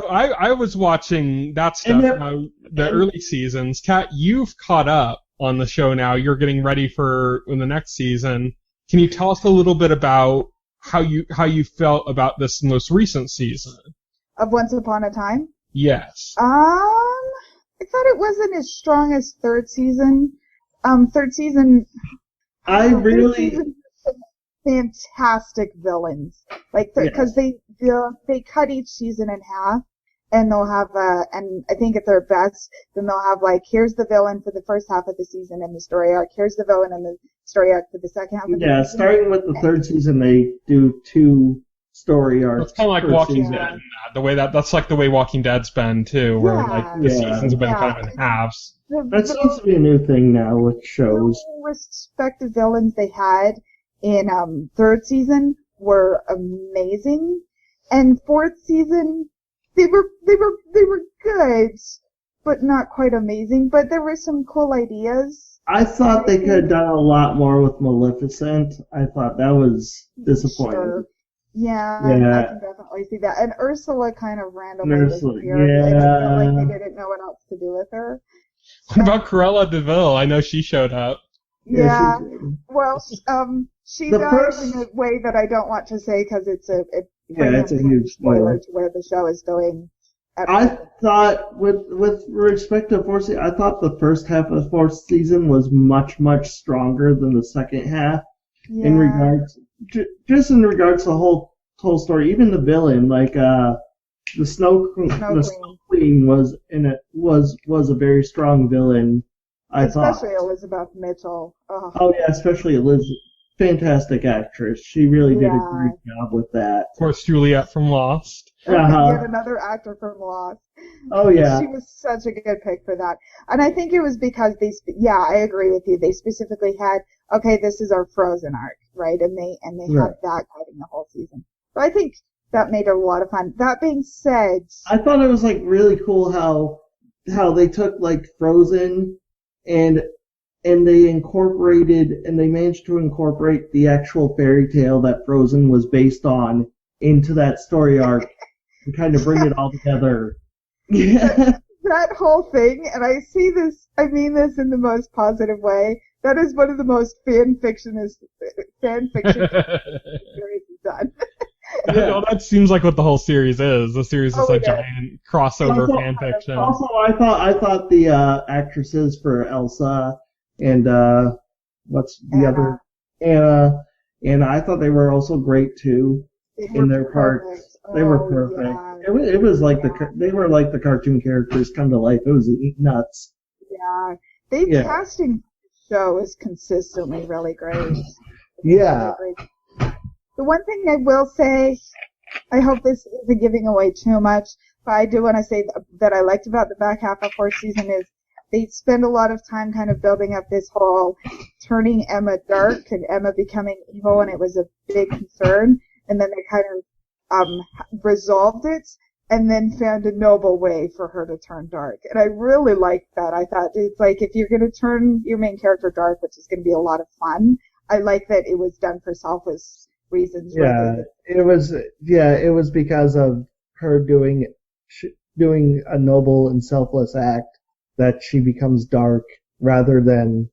I was watching that stuff, the early seasons. Kat, you've caught up on the show now. You're getting ready for the next season. Can you tell us a little bit about how you felt about this most recent season of Once Upon a Time? Yes. I thought it wasn't as strong as third season. Third season. Fantastic villains, like because they cut each season in half, and they'll have and I think at their best, then they'll have like, here's the villain for the first half of the season and the story arc, here's the villain and the story arc for the second half of the season. Yeah, starting with the third season, they do 2 story arcs. It's kind of like Walking Dead. That's like the way Walking Dead's been too, where like the seasons have been kind of in halves. That seems to be a new thing now with shows. The respective villains they had in third season were amazing, and fourth season they were good, but not quite amazing. But there were some cool ideas. I thought they could have done a lot more with Maleficent. I thought that was disappointing. Sure. Yeah, I can definitely see that. And Ursula kind of randomly disappeared. Yeah. I felt like they didn't know what else to do with her. What about Cruella de Vil? I know she showed up. Yeah, well, she died in a way that I don't want to say because it's a huge spoiler to where the show is going. I thought, with respect to fourth season, I thought the first half of the fourth season was much stronger than the second half. Yeah. In regards to the whole story, even the villain, like the Snow Queen was a very strong villain. Especially Elizabeth Mitchell. Oh yeah, especially Elizabeth. Fantastic actress. She really did a great job with that. Of course, Juliet from Lost. Yet another actor from Lost. Oh yeah. She was such a good pick for that. And I think it was because I agree with you. They specifically had, okay, this is our Frozen arc, right? And they had that guiding the whole season. So I think that made it a lot of fun. That being said, I thought it was like really cool how they took like Frozen and they managed to incorporate the actual fairy tale that Frozen was based on into that story arc and kind of bring it all together. That whole thing, and I mean this in the most positive way, that is one of the most fan fiction series done. Well, that seems like what the whole series is. The series is a giant crossover fan fiction. Also, I thought the actresses for Elsa and what's the other Anna, and I thought they were also great too in their parts. They were perfect. Yeah. It was like they were like the cartoon characters come to life. It was nuts. Yeah, casting show is consistently really great. Yeah. Really great. The one thing I will say, I hope this isn't giving away too much, but I do want to say that I liked about the back half of fourth season is they spend a lot of time kind of building up this whole turning Emma dark and Emma becoming evil, and it was a big concern, and then they kind of resolved it and then found a noble way for her to turn dark. And I really liked that. I thought it's like if you're going to turn your main character dark, which is going to be a lot of fun, I like that it was done for selfless reasons. Yeah, it was because of her doing a noble and selfless act that she becomes dark, rather than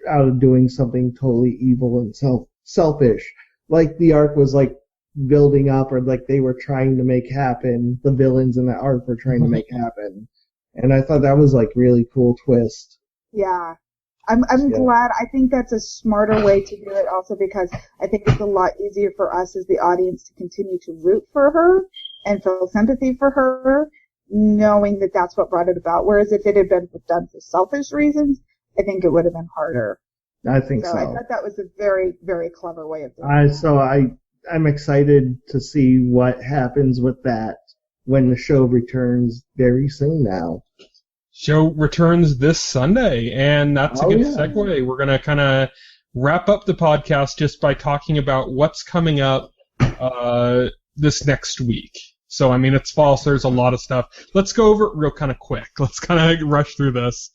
out of doing something totally evil and selfish. Like the arc was like building up, or like they were trying to make happen. The villains in the arc were trying to make happen, and I thought that was like really cool twist. Yeah. I'm glad. I think that's a smarter way to do it also, because I think it's a lot easier for us as the audience to continue to root for her and feel sympathy for her, knowing that that's what brought it about. Whereas if it had been done for selfish reasons, I think it would have been harder. I think so. I thought that was a very, very clever way of doing it. I'm excited to see what happens with that when the show returns very soon now. Show returns this Sunday, and that's a good segue. We're going to kind of wrap up the podcast just by talking about what's coming up this next week. So, I mean, it's fall, so there's a lot of stuff. Let's go over it real kind of quick. Let's kind of rush through this.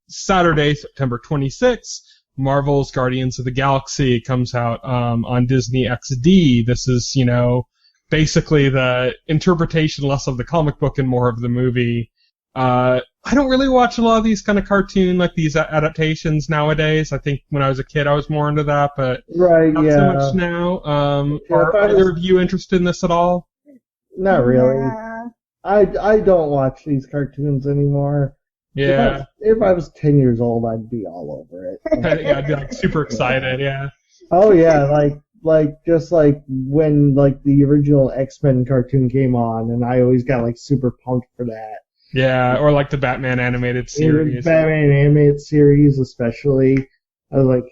Saturday, September 26th, Marvel's Guardians of the Galaxy comes out on Disney XD. This is, basically the interpretation less of the comic book and more of the movie. I don't really watch a lot of these kind of cartoon, like these adaptations nowadays. I think when I was a kid I was more into that, but not so much now. Are either of you interested in this at all? Not really. Yeah. I don't watch these cartoons anymore. Yeah. If I was 10 years old, I'd be all over it. Yeah, I'd be like super excited, yeah. Oh yeah, just like when like the original X-Men cartoon came on, and I always got like super pumped for that. Yeah, or like the Batman animated series. Batman animated series, especially. I was like,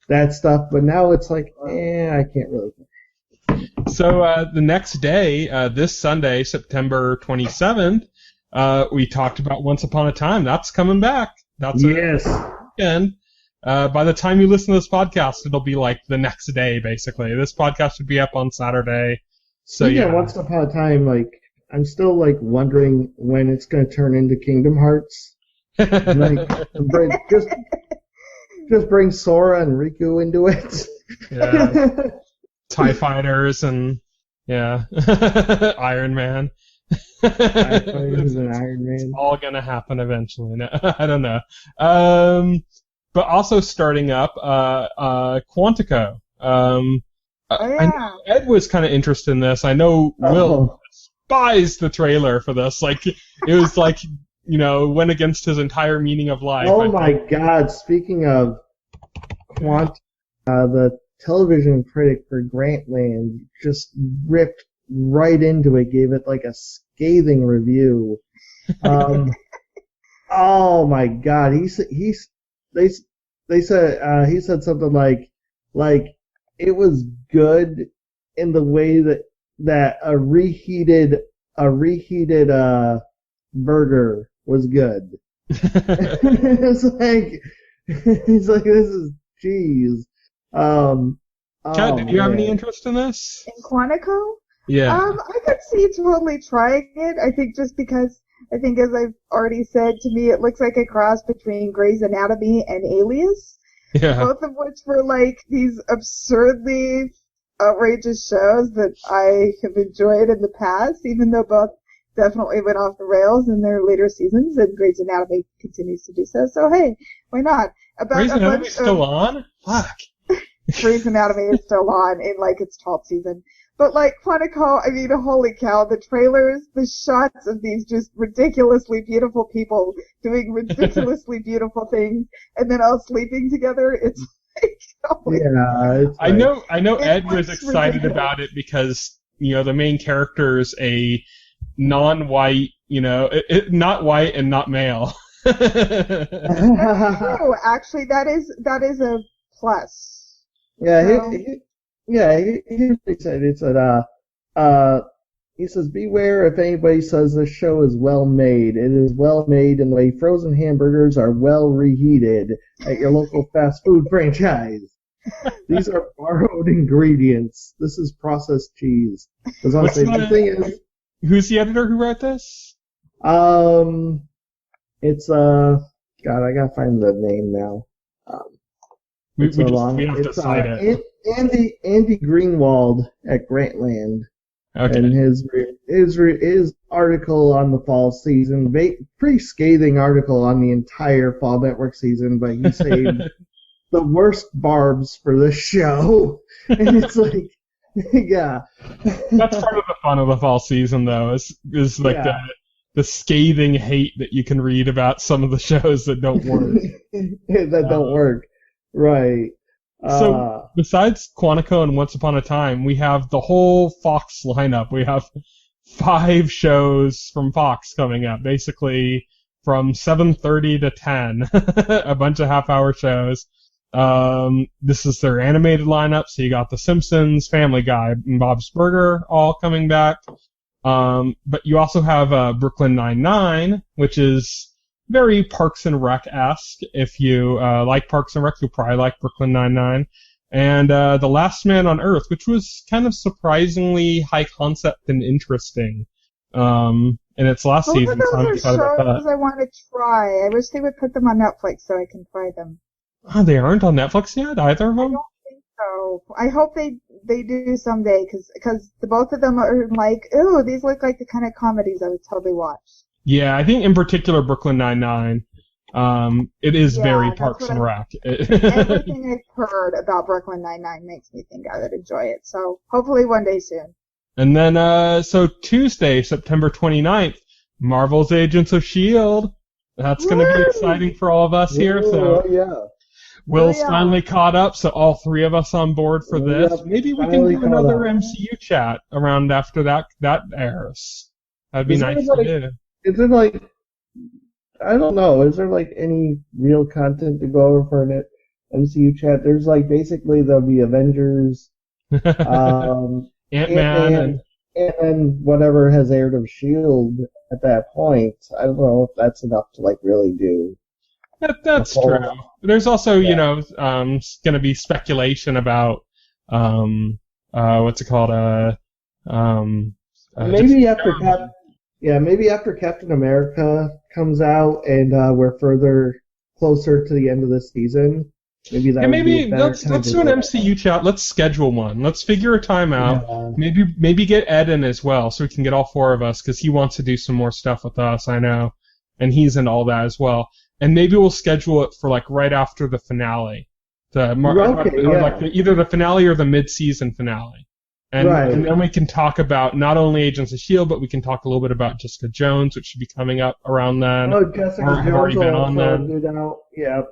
that stuff, but now it's like, I can't really. So the next day, this Sunday, September 27th, we talked about Once Upon a Time. That's coming back. That's yes. Weekend. By the time you listen to this podcast, it'll be like the next day, basically. This podcast would be up on Saturday. So yeah. Once Upon a Time, like, I'm still like wondering when it's going to turn into Kingdom Hearts. Like, just bring Sora and Riku into it. Yeah. TIE Fighters and Iron Man. TIE Fighters and Iron Man. It's all gonna happen eventually. No, I don't know. But also starting up, Quantico. I know Ed was kind of interested in this. I know Will despised the trailer for this. Like, it was like, went against his entire meaning of life. Oh my God! Speaking of the television critic for Grantland just ripped right into it, gave it like a scathing review. Oh my God! They said he said something like it was good in the way that a reheated burger was good. It's like he's like, this is cheese. Kat, did you have any interest in this? In Quantico? Yeah. I could see totally trying it. I think just because, as I've already said, to me it looks like a cross between Grey's Anatomy and Alias. Yeah. Both of which were like these absurdly outrageous shows that I have enjoyed in the past, even though both definitely went off the rails in their later seasons, and Grey's Anatomy continues to do so. So hey, why not? Grey's Anatomy's still on? Fuck. Grey's Anatomy is still on in like its 12th season. But like Quantico, I mean, holy cow, the trailers, the shots of these just ridiculously beautiful people doing ridiculously beautiful things and then all sleeping together, it's like, it's I know Ed was excited about it because, the main character is a non-white, not white and not male. That's true. Actually, that is a plus. Yeah, he said, he says, beware if anybody says this show is well made. It is well made in the way frozen hamburgers are well reheated at your local fast food franchise. These are borrowed ingredients. This is processed cheese. The thing is, who's the editor who wrote this? It's God, I gotta find the name now. We have to cite it. Andy Greenwald at Grantland. Okay. And his article on the fall season, pretty scathing article on the entire Fall Network season, but he saved the worst barbs for this show. And it's like, yeah. That's part of the fun of the fall season, though, is like the scathing hate that you can read about some of the shows that don't work. That don't work. Right. So, besides Quantico and Once Upon a Time, we have the whole Fox lineup. We have 5 shows from Fox coming up, basically from 7:30 to 10, a bunch of half-hour shows. This is their animated lineup, so you got The Simpsons, Family Guy, and Bob's Burger all coming back. But you also have Brooklyn Nine-Nine, which is very Parks and Rec-esque. If you like Parks and Rec, you'll probably like Brooklyn Nine-Nine. And The Last Man on Earth, which was kind of surprisingly high concept and interesting in its last season. Those so I'm are excited about that. shows I want to try. I wish they would put them on Netflix so I can try them. Oh, they aren't on Netflix yet, either of I them? don't think so. I hope they do someday, because the both of them are like, ooh, these look like the kind of comedies I would totally watch. Yeah, I think in particular Brooklyn Nine-Nine, it is very Parks and Rec. Everything I've heard about Brooklyn Nine-Nine makes me think I would enjoy it, so hopefully one day soon. And then, so Tuesday, September 29th, Marvel's Agents of S.H.I.E.L.D. That's going to be exciting for all of us here, so... Will's finally caught up, so all 3 of us on board for this. Yep, maybe we can do another MCU chat around after that airs. That'd be nice to do. Is there like, I don't know, is there like any real content to go over for an MCU chat? There's like basically there'll be Avengers, Ant-Man, and whatever has aired of S.H.I.E.L.D. at that point. I don't know if that's enough to like really do. That's true. There's also, going to be speculation about, what's it called? Maybe after Captain America comes out and we're closer to the end of the season. Maybe that. Yeah, let's do an MCU chat. Let's schedule one. Let's figure a time out. Yeah. Maybe get Ed in as well, so we can get all 4 of us, because he wants to do some more stuff with us. I know, and he's in all that as well. And maybe we'll schedule it for like right after the finale, either the finale or the mid-season finale, and then we can talk about not only Agents of S.H.I.E.L.D., but we can talk a little bit about Jessica Jones, which should be coming up around then. Oh, Jessica Jones already been on then. Yeah.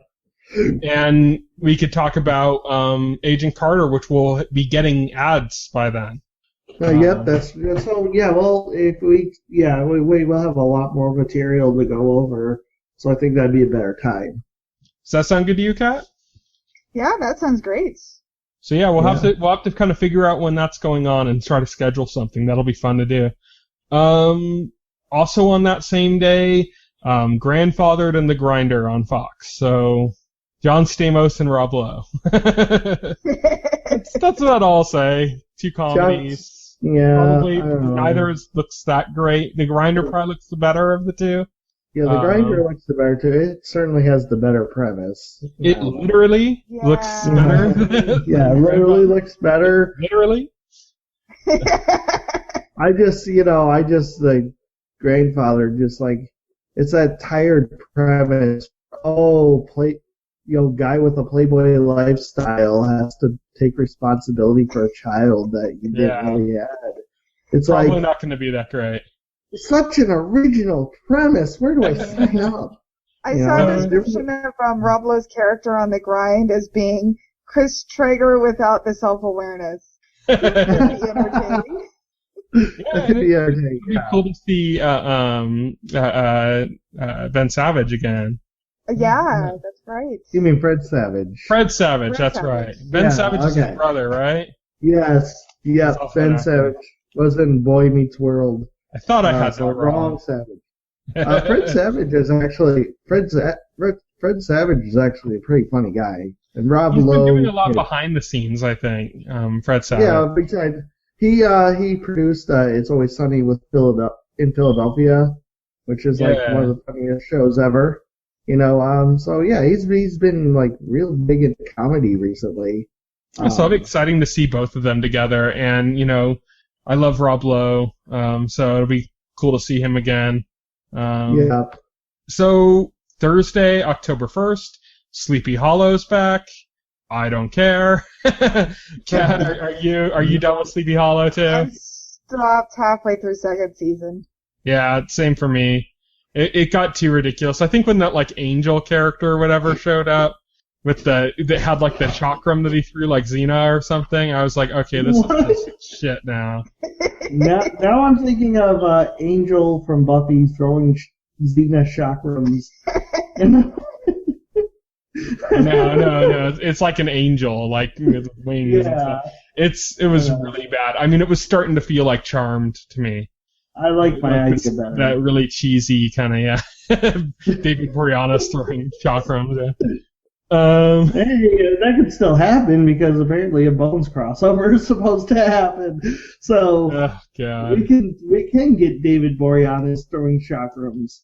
And we could talk about Agent Carter, which will be getting ads by then. Yep, that's so. Yeah, well, we'll have a lot more material to go over. So I think that'd be a better time. Does that sound good to you, Kat? Yeah, that sounds great. So yeah, we'll have to kind of figure out when that's going on and try to schedule something. That'll be fun to do. Also on that same day, Grandfathered and The Grinder on Fox. So John Stamos and Rob Lowe. That's about all I'll say. 2 comedies. Probably neither looks that great. The Grinder probably looks the better of the 2. Yeah, The Grinder looks the better too. It certainly has the better premise. It literally looks better. Yeah, literally looks better. Literally. The Grandfather, just like, it's that tired premise. Guy with a Playboy lifestyle has to take responsibility for a child that you didn't really had. It's probably not going to be that great. Such an original premise. Where do I sign up? I saw a description of Rob Lowe's character on The Grind as being Chris Traeger without the self-awareness. It could be entertaining. Yeah, it'd be cool to see Ben Savage again. Yeah, that's right. You mean Fred Savage? Fred Savage, that's right. Ben Savage is his brother, right? Yes. Yeah, Ben Savage was in Boy Meets World. I thought I had that wrong. Savage. Fred Savage is actually Fred Savage is actually a pretty funny guy, and Rob Lowe. He's been doing a lot behind the scenes, I think. Fred Savage. Yeah, besides he produced It's Always Sunny in Philadelphia, which is like one of the funniest shows ever. So yeah, he's been like real big into comedy recently. So it'll be exciting to see both of them together, and I love Rob Lowe, so it'll be cool to see him again. Yeah. So Thursday, October 1st, Sleepy Hollow's back. I don't care. Kat, are you done with Sleepy Hollow too? I stopped halfway through second season. Yeah, same for me. It got too ridiculous. I think when that like angel character or whatever showed up with that had like the chakram that he threw like Xena or something, I was like, okay, this is just shit now. Now I'm thinking of Angel from Buffy throwing Xena chakrams. No. It's like an angel, like with wings. Yeah. And stuff. It was really bad. I mean, it was starting to feel like Charmed to me. I like my idea better. That really cheesy kind of, David Boreanaz throwing chakrams. Yeah. Hey, that could still happen because apparently a Bones crossover is supposed to happen. So oh, God. we can get David Boreanaz throwing chakrams.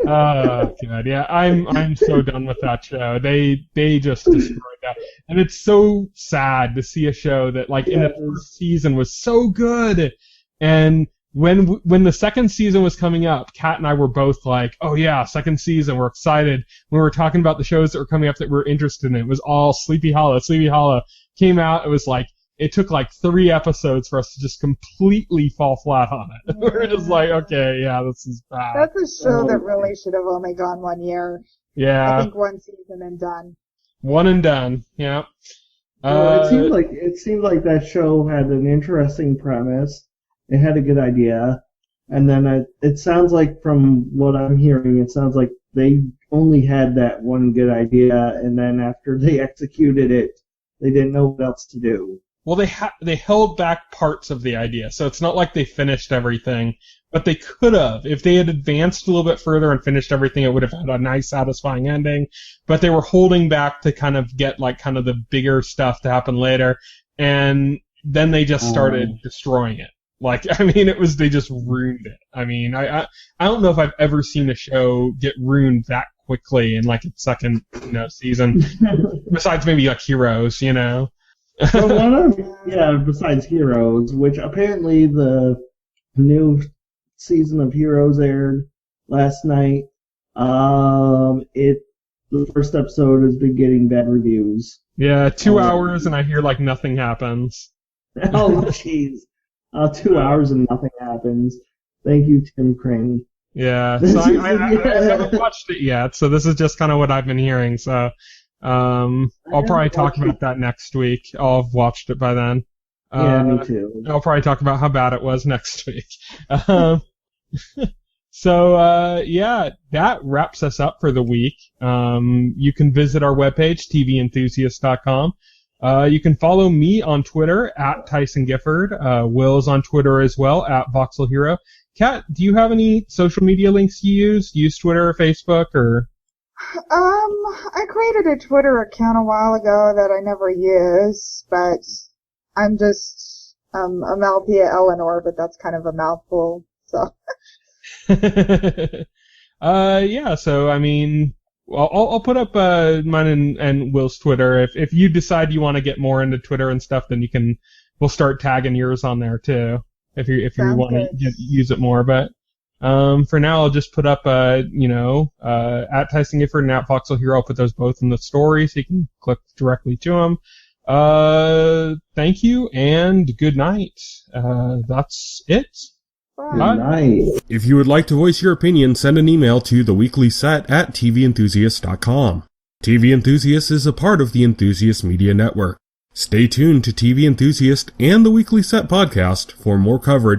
Oh God, yeah, I'm so done with that show. They just destroyed that, and it's so sad to see a show that like in the first season was so good, and when the second season was coming up, Kat and I were both like, oh yeah, second season, we're excited. We were talking about the shows that were coming up that we're interested in. It was all Sleepy Hollow. Sleepy Hollow came out. It was like. It took like 3 episodes for us to just completely fall flat on it. We're just like, okay, yeah, this is bad. That's a show that really should have only gone 1 year. Yeah. I think 1 season and done. 1 and done, yeah. Well, it seemed like that show had an interesting premise. It had a good idea. And then it sounds like from what I'm hearing, it sounds like they only had that one good idea, and then after they executed it, they didn't know what else to do. Well, they held back parts of the idea, so it's not like they finished everything, but they could have. If they had advanced a little bit further and finished everything, it would have had a nice, satisfying ending, but they were holding back to kind of get like kind of the bigger stuff to happen later, and then they just started destroying it. Like, I mean, they just ruined it. I mean, I don't know if I've ever seen a show get ruined that quickly in like its second, season, besides maybe like Heroes, besides Heroes, which apparently the new season of Heroes aired last night. The first episode has been getting bad reviews. Yeah, 2 hours and I hear like nothing happens. Oh, jeez. 2 hours and nothing happens. Thank you, Tim Crane. Yeah, so I haven't watched it yet, so this is just kind of what I've been hearing, so... I'll probably talk about that next week. I'll have watched it by then. Yeah, me too. I'll probably talk about how bad it was next week. So, that wraps us up for the week. You can visit our webpage, TVEnthusiast.com. You can follow me on Twitter, at Tyson Gifford. Will's on Twitter as well, at Voxel Hero. Kat, do you have any social media links you use? Do you use Twitter or Facebook or... I created a Twitter account a while ago that I never use, but I'm just, Amalthea Eleanor, but that's kind of a mouthful, so. So, I mean, I'll put up, mine and Will's Twitter. If you decide you want to get more into Twitter and stuff, then we'll start tagging yours on there too. If you want to use it more, but. For now, I'll just put up, at Tyson Gifford and at Voxel Hero. I'll put those both in the story so you can click directly to them. Thank you and good night. That's it. Bye. Good night. If you would like to voice your opinion, send an email to theweeklyset@TVEnthusiast.com. TV Enthusiast is a part of the Enthusiast Media Network. Stay tuned to TV Enthusiast and the Weekly Set podcast for more coverage